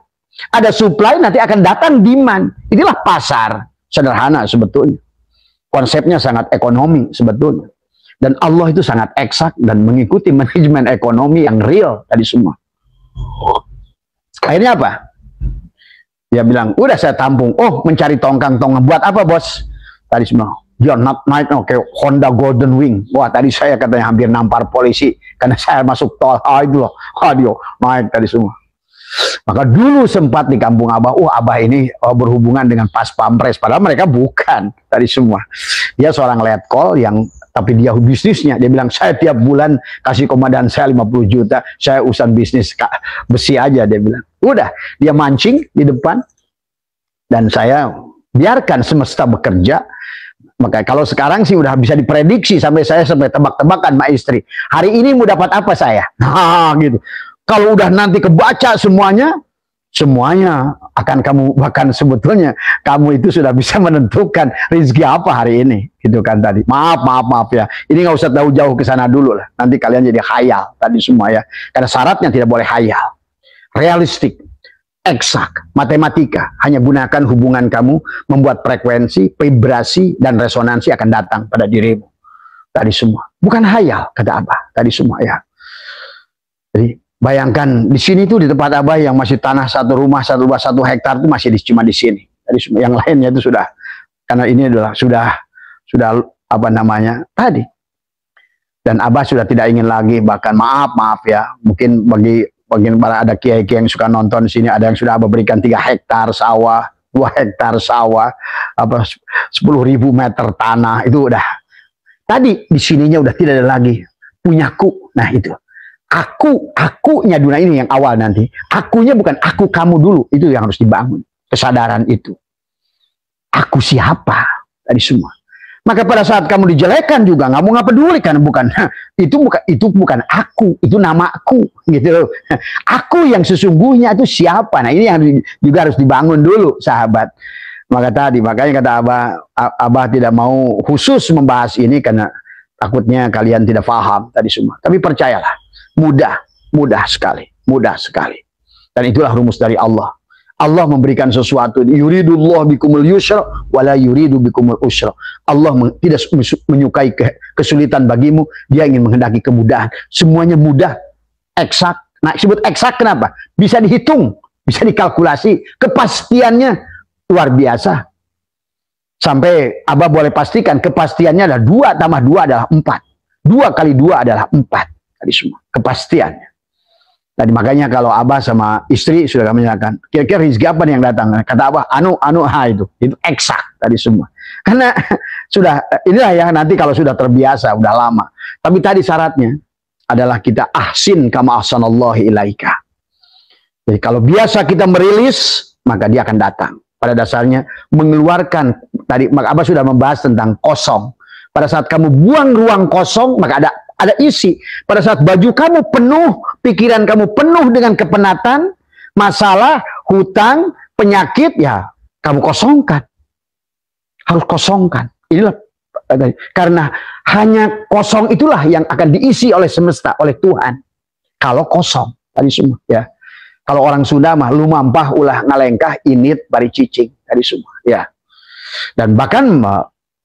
Ada supply, nanti akan datang demand. Inilah pasar. Sederhana sebetulnya. Konsepnya sangat ekonomi sebetulnya. Dan Allah itu sangat eksak dan mengikuti manajemen ekonomi yang real tadi semua. Akhirnya apa? Dia bilang, udah saya tampung. Oh, mencari tongkang-tongkang. Buat apa, bos? Tadi semua. Dia naik kayak Honda Golden Wing. Wah, tadi saya katanya hampir nampar polisi. Karena saya masuk tol. Itu loh. Dia naik tadi semua. Maka dulu sempat di kampung Abah, Abah ini berhubungan dengan pas pampres. Padahal mereka bukan. Tadi semua. Dia seorang letkol yang, tapi dia bisnisnya, dia bilang, saya tiap bulan kasih komandan saya 50 juta, saya urusan bisnis besi aja, dia bilang. Udah, dia mancing di depan, dan saya biarkan semesta bekerja. Maka kalau sekarang sih udah bisa diprediksi, sampai tebak-tebakan sama istri, hari ini mau dapat apa saya? Nah, gitu. Kalau udah nanti kebaca semuanya akan kamu, bahkan sebetulnya kamu itu sudah bisa menentukan rezeki apa hari ini, gitu kan tadi. Maaf ya, ini nggak usah jauh-jauh ke sana dulu lah, nanti kalian jadi khayal tadi semua, ya, karena syaratnya tidak boleh khayal, realistik, eksak, matematika. Hanya gunakan hubungan kamu, membuat frekuensi, vibrasi, dan resonansi akan datang pada dirimu tadi semua, bukan khayal, kata Abah tadi semua, ya. Jadi bayangkan di sini tuh, di tempat Abah yang masih tanah satu rumah 1 hektar itu masih cuma di sini. Tadi yang lainnya itu sudah, karena ini adalah sudah apa namanya tadi. Dan Abah sudah tidak ingin lagi, bahkan maaf ya, mungkin bagi para ada kiai-kiai yang suka nonton sini, ada yang sudah Abah berikan 3 hektar sawah 2 hektar sawah, apa 10.000 meter tanah, itu udah. Tadi di sininya udah tidak ada lagi punyaku. Nah itu akunya dunia ini yang awal nanti. Akunya bukan aku kamu dulu, itu yang harus dibangun. Kesadaran itu. Aku siapa? Tadi semua. Maka pada saat kamu dijelekan juga nggak mau peduli, kan itu bukan aku, itu namaku gitu. Aku yang sesungguhnya itu siapa? Nah ini yang juga harus dibangun dulu, sahabat. Makanya kata Abah tidak mau khusus membahas ini karena takutnya kalian tidak paham tadi semua. Tapi percayalah, mudah sekali. Dan itulah rumus dari Allah. Allah memberikan sesuatu, yuridullah bikumul yusra wala yuridu bikumul usra. Allah tidak menyukai kesulitan bagimu, dia ingin menghendaki kemudahan. Semuanya mudah, eksak. Nah, disebut eksak kenapa? Bisa dihitung, bisa dikalkulasi, kepastiannya luar biasa. Sampai Abah boleh pastikan kepastiannya adalah 2 tambah 2 adalah 4. 2 kali 2 adalah 4. Tadi semua, kepastiannya. Tadi makanya kalau Abah sama istri sudah kami nyatakan, kira-kira rezeki apa nih yang datang? Kata Abah, itu eksak tadi semua. Karena sudah, inilah ya nanti kalau sudah terbiasa, udah lama. Tapi tadi syaratnya adalah kita ahsin kama ahsanallahi ilaika. Jadi kalau biasa kita merilis, maka dia akan datang. Pada dasarnya mengeluarkan, tadi Abah sudah membahas tentang kosong. Pada saat kamu buang ruang kosong, maka ada isi. Pada saat baju kamu penuh, pikiran kamu penuh dengan kepenatan, masalah, hutang, penyakit, ya kamu kosongkan. Harus kosongkan. Inilah karena hanya kosong itulah yang akan diisi oleh semesta, oleh Tuhan. Kalau kosong, tadi semua ya. Kalau orang Sunda mah lumampah ulah ngalengkah init bari cicing, tadi semua ya. Dan bahkan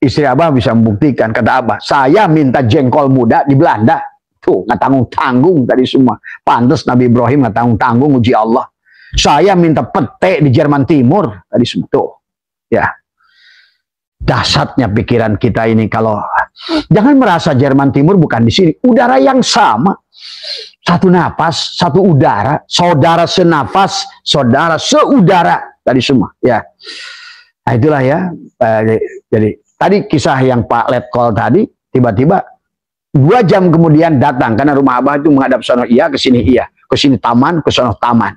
istri Abah bisa membuktikan, kata Abah, saya minta jengkol muda di Belanda. Tuh, nggak tanggung-tanggung tadi semua. Pantes Nabi Ibrahim nggak tanggung-tanggung uji Allah. Saya minta pete di Jerman Timur. Tadi semua. Tuh, ya. Dahsyatnya pikiran kita ini kalau... Jangan merasa Jerman Timur bukan di sini. Udara yang sama. Satu napas, satu udara. Saudara senafas, saudara seudara. Tadi semua, ya. Nah itulah ya. Jadi... Tadi kisah yang Pak Letkol tadi, tiba-tiba 2 jam kemudian datang. Karena rumah Abah itu menghadap sono iya, ke sini iya. Ke sini taman, ke sono taman.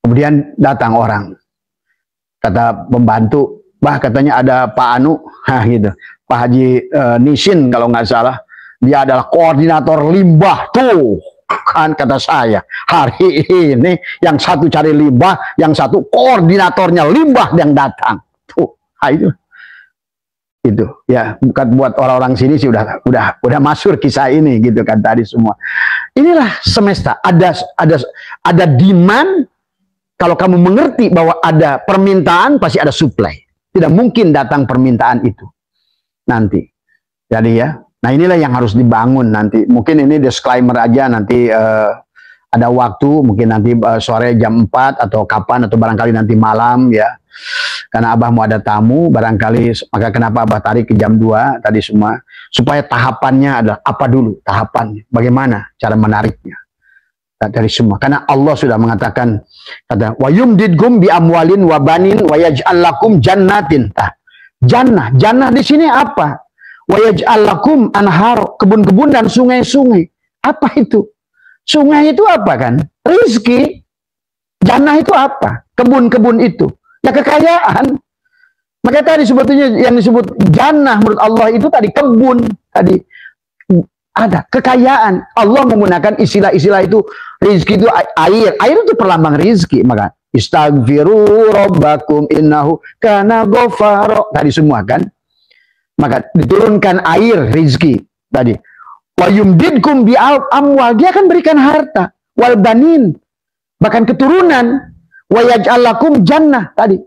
Kemudian datang orang. Kata pembantu, bah katanya ada Pak Anu, gitu. Pak Haji Nisin kalau nggak salah. Dia adalah koordinator limbah. Tuh, kan kata saya. Hari ini yang satu cari limbah, yang satu koordinatornya limbah yang datang. Tuh, itu ya, bukan buat orang-orang sini sih udah masyhur kisah ini gitu kan tadi semua. Inilah semesta, ada demand. Kalau kamu mengerti bahwa ada permintaan, pasti ada supply. Tidak mungkin datang permintaan itu nanti. Jadi ya, nah inilah yang harus dibangun nanti. Mungkin ini disclaimer aja, nanti ada waktu, mungkin nanti sore jam 4 atau kapan, atau barangkali nanti malam ya. Karena Abah mau ada tamu, barangkali, maka kenapa Abah tarik ke jam 2 tadi semua, supaya tahapannya adalah apa dulu tahapannya, bagaimana cara menariknya dari semua. Karena Allah sudah mengatakan, kata wa yumdidkum bi amwalin wa banin wa yaj'al lakum jannatin. Jannah di sini apa? Wa yaj'al lakum anhar, kebun-kebun dan sungai-sungai. Apa itu? Sungai itu apa kan? Rizki. Jannah itu apa? Kebun-kebun itu. Ya kekayaan. Maka tadi sebetulnya yang disebut jannah menurut Allah itu tadi kebun. Tadi ada kekayaan. Allah menggunakan istilah-istilah itu. Rizki itu air. Air itu perlambang rizki. Maka istaghfiru rabbakum innahu kana ghafara. Tadi semua kan. Maka diturunkan air rizki. Tadi. Wa yumdidkum bi amwal. Dia akan berikan harta. Wal banin. Bahkan keturunan. Wa yaj'al lakum jannah tadi.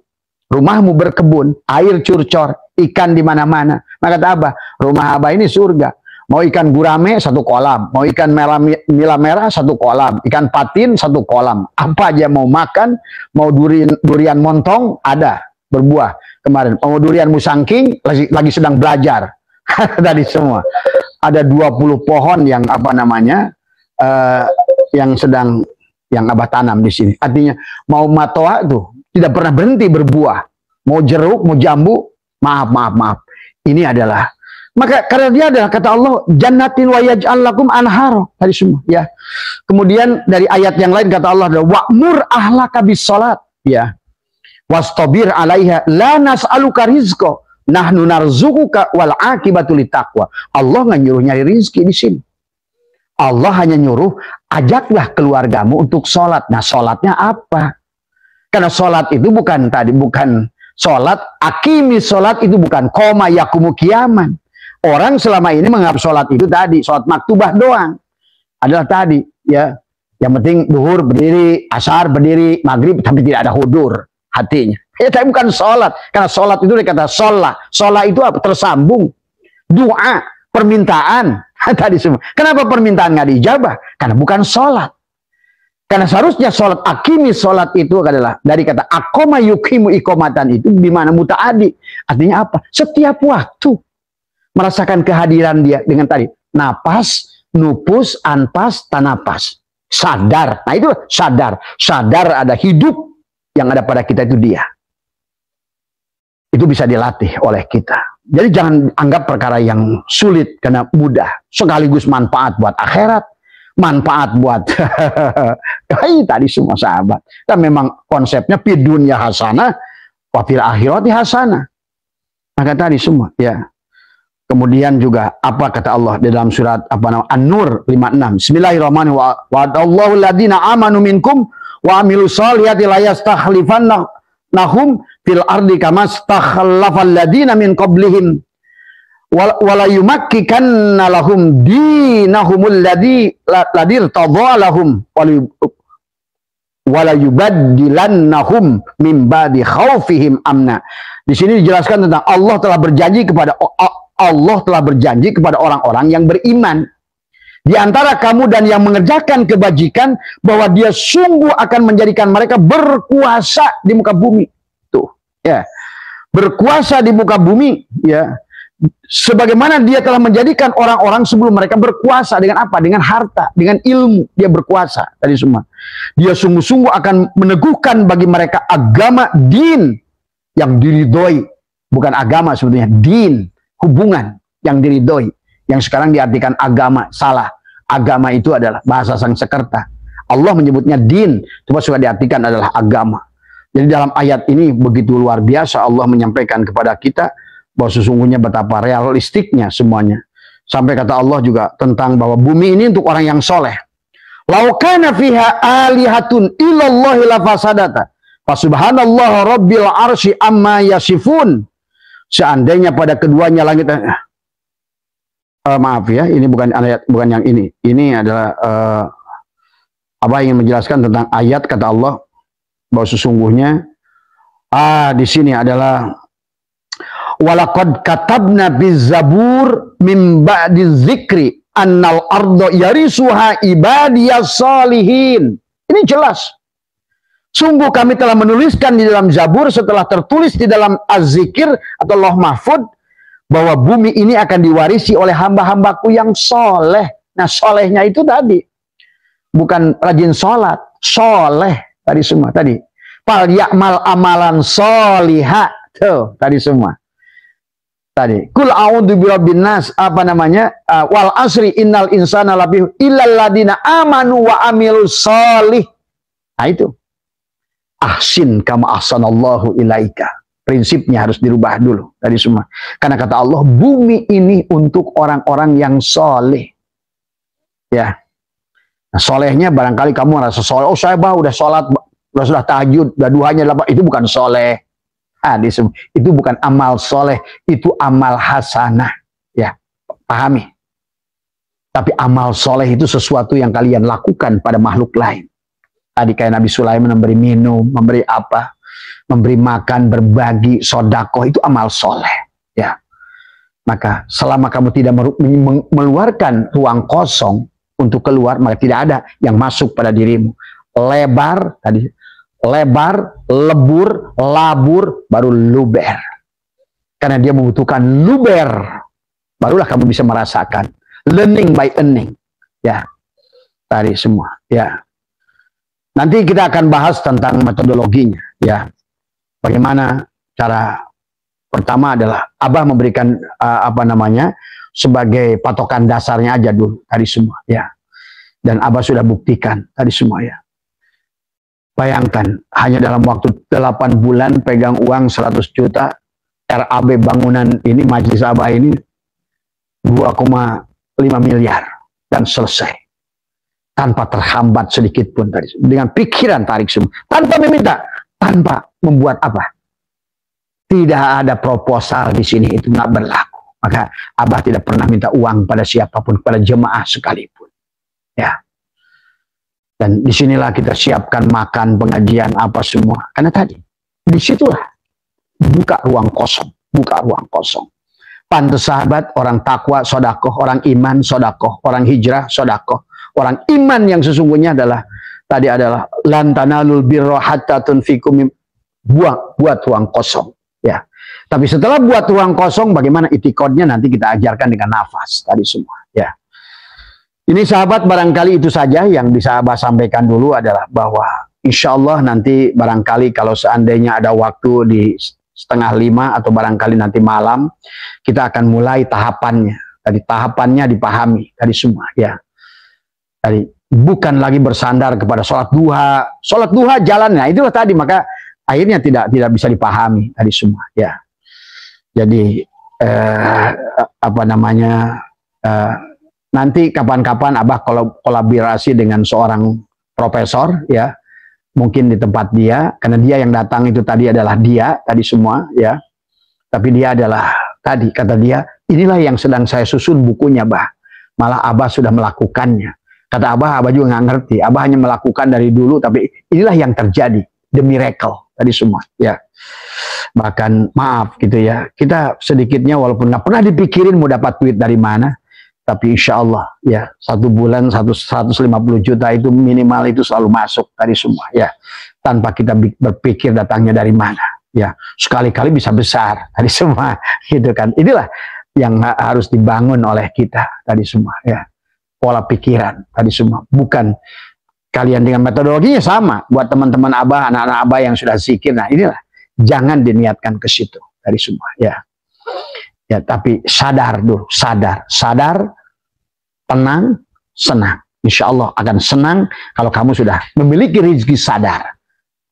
Rumahmu berkebun, air curcor, ikan di mana-mana. Maka kata Abah, rumah Abah ini surga. Mau ikan gurame 1 kolam, mau ikan nila merah 1 kolam, ikan patin 1 kolam. Apa aja mau makan, mau durian montong ada berbuah kemarin. Mau durian musangking lagi sedang belajar. Tadi semua. Ada 20 pohon yang apa namanya yang Abah tanam di sini. Artinya mau matoa tuh tidak pernah berhenti berbuah. Mau jeruk, mau jambu, maaf. Ini adalah, maka karena dia adalah, kata Allah, jannatin wa yaj'al lakum anhar, tadi semua, ya. Kemudian dari ayat yang lain kata Allah adalah wa'mur ahlaka bis salat, ya. Wastabir 'alaiha la nas'aluka rizqa nahnu narzuquka wal 'aqibatu littaqwa. Allah nggak nyuruh nyari rizki di sini. Allah hanya nyuruh ajaklah keluargamu untuk sholat. Nah, sholatnya apa? Karena sholat itu bukan sholat, akimi sholat itu bukan koma yakumu kiaman. Orang selama ini menganggap sholat itu tadi, sholat maktubah doang. Adalah tadi, ya. Yang penting duhur berdiri, asar berdiri, maghrib, tapi tidak ada hudur hatinya. Ya, tapi bukan sholat. Karena sholat itu dikata sholat. Sholat itu apa? Tersambung. Doa, permintaan. Tadi semua. Kenapa permintaan nggak dijabah? Karena bukan sholat. Karena seharusnya sholat, akimi sholat itu adalah dari kata akoma yukimu ikomatan itu dimana mutaadi. Artinya apa? Setiap waktu merasakan kehadiran dia dengan tadi napas, nupus, anpas, tanapas. Sadar. Nah itu sadar. Sadar ada hidup yang ada pada kita itu dia. Itu bisa dilatih oleh kita. Jadi jangan anggap perkara yang sulit karena mudah. Sekaligus manfaat buat akhirat. Manfaat buat tadi semua sahabat. Dan memang konsepnya fi dunya hasanah wa fil akhirati hasanah. Maka tadi semua ya. Kemudian juga apa kata Allah di dalam surat An-Nur 56. Bismillahirrahmanirrahim. Wa'adallahu alladziina aamanu minkum wa 'amilus shalihati la yastakhlifannahum fil ardi kama stakhlafal ladziina min qablihim wala yumakkikanna lahum dinahumul ladzi irtadha lahum wala yubaddilannahum min ba'di khaufihim amna. Di sini dijelaskan tentang Allah telah berjanji kepada orang-orang yang beriman di antara kamu dan yang mengerjakan kebajikan bahwa dia sungguh akan menjadikan mereka berkuasa di muka bumi. Tuh, ya. Berkuasa di muka bumi, ya. Sebagaimana dia telah menjadikan orang-orang sebelum mereka berkuasa dengan apa? Dengan harta, dengan ilmu dia berkuasa tadi semua. Dia sungguh-sungguh akan meneguhkan bagi mereka agama din yang diridhoi, bukan agama sebetulnya, din, hubungan yang diridhoi. Yang sekarang diartikan agama, salah. Agama itu adalah bahasa Sanskerta. Allah menyebutnya din, cuma suka diartikan adalah agama. Jadi dalam ayat ini begitu luar biasa Allah menyampaikan kepada kita bahwa sesungguhnya betapa realistiknya semuanya. Sampai kata Allah juga tentang bahwa bumi ini untuk orang yang soleh. Laukana fiha alihatun ilallahi lafasadata. Fasubhanallah rabbil arsy amma yasifun. Seandainya pada keduanya langit maaf ya, ini bukan ayat, bukan yang ini. Ini adalah apa yang menjelaskan tentang ayat kata Allah bahwa sesungguhnya di sini adalah walaqad katabna bizzabur min ba'di dzikri annal arda yarisuha ibadiyas salihin. Ini jelas. Sungguh kami telah menuliskan di dalam Zabur setelah tertulis di dalam Az-Zikir atau Lauh Mahfud bahwa bumi ini akan diwarisi oleh hamba-hambaku yang soleh. Nah, solehnya itu tadi bukan rajin sholat, soleh tadi semua tadi. Fal ya'mal amalan soliha, tuh tadi semua. Tadi kul a'udzu birabbin nas, apa namanya, wal asri innal insana lafi illal ladina amanu wa amilus sholih. Nah itu ahsin kama ahsanallahu ilaika. Prinsipnya harus dirubah dulu tadi semua. Karena kata Allah bumi ini untuk orang-orang yang soleh. Ya. Nah, solehnya barangkali kamu merasa soleh. Oh saya udah sholat, sudah tahajud, udah duhanya, itu bukan soleh. Itu bukan amal soleh, itu amal hasanah, ya, pahami. Tapi amal soleh itu sesuatu yang kalian lakukan pada makhluk lain. Tadi kayak Nabi Sulaiman memberi minum, memberi apa, memberi makan, berbagi, sodakoh, itu amal soleh, ya. Maka selama kamu tidak mengeluarkan ruang kosong untuk keluar, maka tidak ada yang masuk pada dirimu. Lebar tadi. Lebar, lebur, labur, baru luber. Karena dia membutuhkan luber. Barulah kamu bisa merasakan. Learning by earning. Ya. Tadi semua. Ya. Nanti kita akan bahas tentang metodologinya. Ya. Bagaimana cara pertama adalah Abah memberikan sebagai patokan dasarnya aja dulu tadi semua ya. Dan Abah sudah buktikan tadi semua ya. Bayangkan hanya dalam waktu 8 bulan pegang uang 100 juta, RAB bangunan ini, majelis Abah ini 2,5 miliar dan selesai. Tanpa terhambat sedikit pun tadi. Dengan pikiran tarik semua. Tanpa meminta, tanpa membuat apa. Tidak ada proposal di sini, itu nggak berlaku. Maka Abah tidak pernah minta uang pada siapapun, pada jemaah sekalipun. Ya. Dan disinilah kita siapkan makan, pengajian, apa semua. Karena tadi, disitulah buka ruang kosong. Buka ruang kosong. Pantes sahabat, orang takwa, sodakoh. Orang iman, sodakoh. Orang hijrah, sodakoh. Orang iman yang sesungguhnya adalah, tadi adalah, lan tanalul birra hatta tunfiqu buat ruang kosong. Ya, tapi setelah buat ruang kosong, bagaimana itikadnya nanti kita ajarkan dengan nafas tadi semua. Ya, ini sahabat barangkali itu saja yang bisa Abah sampaikan dulu adalah bahwa insya Allah nanti barangkali kalau seandainya ada waktu di 4:30 atau barangkali nanti malam kita akan mulai tahapannya. Tadi tahapannya dipahami tadi semua. Ya, tadi bukan lagi bersandar kepada sholat duha jalannya itulah tadi maka. Akhirnya tidak bisa dipahami tadi semua ya. Jadi nanti kapan-kapan Abah kolaborasi dengan seorang profesor ya, mungkin di tempat dia, karena dia yang datang itu tadi adalah dia tadi semua ya. Tapi dia adalah tadi kata dia, inilah yang sedang saya susun bukunya Bah. Malah Abah sudah melakukannya. Kata Abah juga nggak ngerti. Abah hanya melakukan dari dulu, tapi inilah yang terjadi, the miracle. Tadi semua ya, bahkan maaf gitu ya, kita sedikitnya walaupun nggak pernah dipikirin mau dapat duit dari mana, tapi insya Allah ya 1 bulan 150 juta itu minimal itu selalu masuk tadi semua ya, tanpa kita berpikir datangnya dari mana ya, sekali-kali bisa besar tadi semua gitu kan. Inilah yang harus dibangun oleh kita tadi semua ya, pola pikiran tadi semua, bukan kalian dengan metodologinya sama buat teman-teman Abah, anak-anak Abah yang sudah zikir. Nah inilah, jangan diniatkan ke situ dari semua ya. Ya, tapi sadar dulu, sadar, tenang, senang. Insya Allah akan senang kalau kamu sudah memiliki rezeki sadar.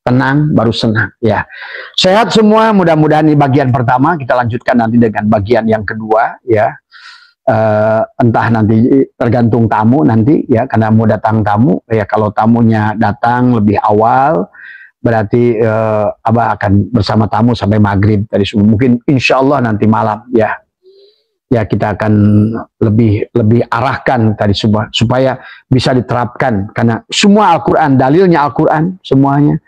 Tenang baru senang ya. Sehat semua, mudah-mudahan ini bagian pertama, kita lanjutkan nanti dengan bagian yang kedua ya. Entah nanti tergantung tamu nanti ya, karena mau datang tamu ya, kalau tamunya datang lebih awal berarti Abah akan bersama tamu sampai maghrib tadi semua, mungkin insya Allah nanti malam ya kita akan lebih arahkan tadi semua supaya bisa diterapkan, karena semua Al-Quran, dalilnya Al-Quran semuanya.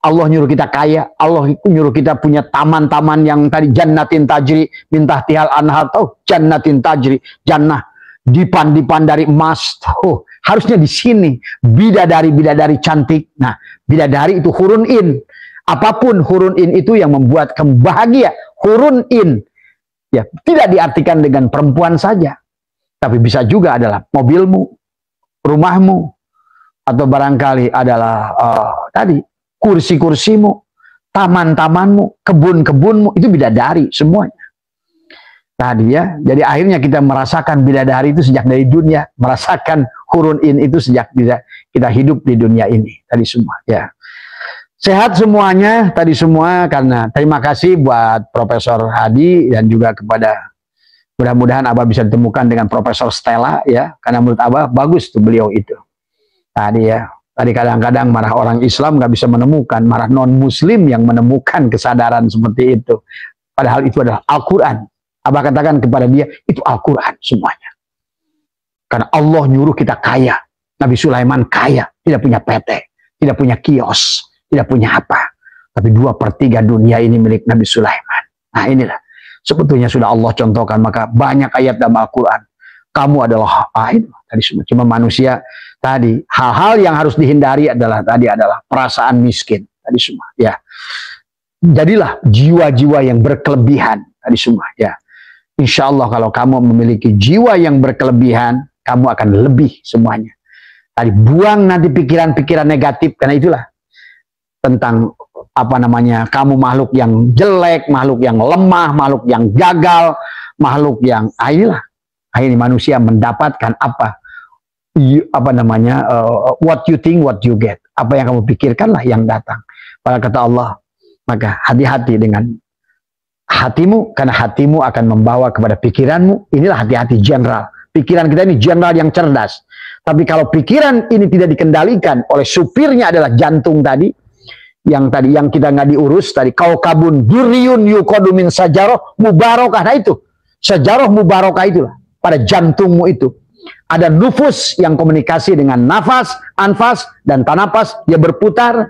Allah nyuruh kita kaya, Allah nyuruh kita punya taman-taman yang tadi jannatin tajri min tahtihal anhar, tahu jannatin tajri, jannah dipan dari emas. Oh, harusnya di sini bidadari cantik. Nah, bidadari itu hurun in. Apapun hurun in itu yang membuat kamu bahagia, hurun in. Ya, tidak diartikan dengan perempuan saja. Tapi bisa juga adalah mobilmu, rumahmu, atau barangkali adalah tadi kursi-kursimu, taman-tamanmu, kebun-kebunmu, itu bidadari semuanya. Tadi ya, jadi akhirnya kita merasakan bidadari itu sejak dari dunia, merasakan hurun in itu sejak kita hidup di dunia ini. Tadi semua ya. Sehat semuanya, tadi semua, karena terima kasih buat Profesor Hadi dan juga kepada, mudah-mudahan Abah bisa ditemukan dengan Profesor Stella ya, karena menurut Abah bagus tuh beliau itu. Tadi ya. Tadi kadang-kadang marah orang Islam nggak bisa menemukan, marah non-Muslim yang menemukan kesadaran seperti itu. Padahal itu adalah Al-Quran. Abah katakan kepada dia, itu Al-Quran semuanya. Karena Allah nyuruh kita kaya. Nabi Sulaiman kaya, tidak punya PT, tidak punya kios, tidak punya apa. Tapi 2/3 dunia ini milik Nabi Sulaiman. Nah inilah, sebetulnya sudah Allah contohkan, maka banyak ayat dalam Al-Quran. Kamu adalah tadi semua, cuma manusia tadi hal-hal yang harus dihindari adalah perasaan miskin tadi semua ya. Jadilah jiwa-jiwa yang berkelebihan tadi semua ya. Insya Allah kalau kamu memiliki jiwa yang berkelebihan, kamu akan lebih semuanya. Tadi buang nanti pikiran-pikiran negatif, karena itulah tentang apa namanya, kamu makhluk yang jelek, makhluk yang lemah, makhluk yang gagal, makhluk yang inilah. Akhirnya manusia mendapatkan apa namanya, what you think, what you get. Apa yang kamu pikirkanlah yang datang. Pada kata Allah, maka hati-hati dengan hatimu, karena hatimu akan membawa kepada pikiranmu. Inilah hati-hati general. Pikiran kita ini general yang cerdas. Tapi kalau pikiran ini tidak dikendalikan oleh supirnya adalah jantung tadi, yang kita nggak diurus tadi, kaukabun duriyun yuqadu min sajaroh mubarokah. Nah itu sajaroh mubarokah, itulah pada jantungmu itu ada nufus yang komunikasi dengan nafas, anfas dan tanapas. Dia berputar,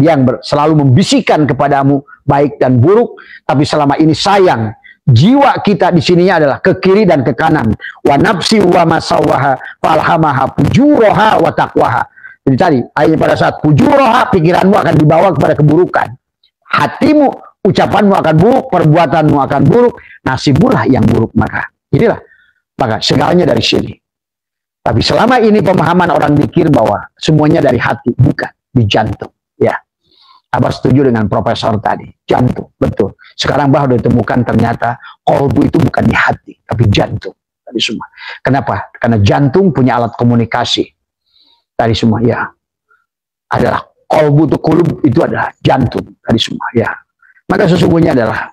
yang selalu membisikkan kepadamu baik dan buruk. Tapi selama ini sayang, jiwa kita di sininya adalah ke kiri dan ke kanan. Wa nafsi wa masawaha falhamaha fujuroha wa taqwaha. Jadi tadi ayat pada saat fujuroha, pikiranmu akan dibawa kepada keburukan. Hatimu, ucapanmu akan buruk, perbuatanmu akan buruk, nasibmulah yang buruk. Maka inilah, maka segalanya dari sini. Tapi selama ini pemahaman orang pikir bahwa semuanya dari hati, bukan, di jantung. Ya, Abah setuju dengan profesor tadi, jantung, betul. Sekarang baru ditemukan ternyata kolbu itu bukan di hati, tapi jantung. Tadi semua. Kenapa? Karena jantung punya alat komunikasi. Tadi semua, ya. Adalah kolbu itu, kulub itu adalah jantung. Tadi semua, ya. Maka sesungguhnya adalah,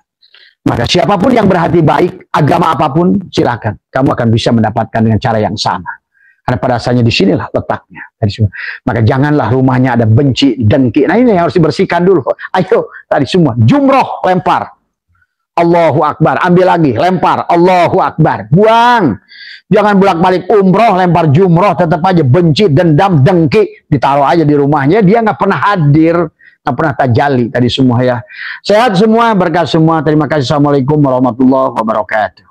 maka siapapun yang berhati baik, agama apapun, silakan. Kamu akan bisa mendapatkan dengan cara yang sama. Karena pada asalnya di sinilah letaknya. Tadi semua. Maka janganlah rumahnya ada benci, dengki. Nah ini yang harus dibersihkan dulu. Ayo, tadi semua. Jumroh, lempar. Allahu Akbar. Ambil lagi, lempar. Allahu Akbar. Buang. Jangan bolak-balik umroh, lempar jumroh. Tetap aja benci, dendam, dengki. Ditaruh aja di rumahnya. Dia nggak pernah hadir. Nggak pernah tajali. Tadi semua ya. Sehat semua, berkah semua. Terima kasih. Assalamualaikum warahmatullahi wabarakatuh.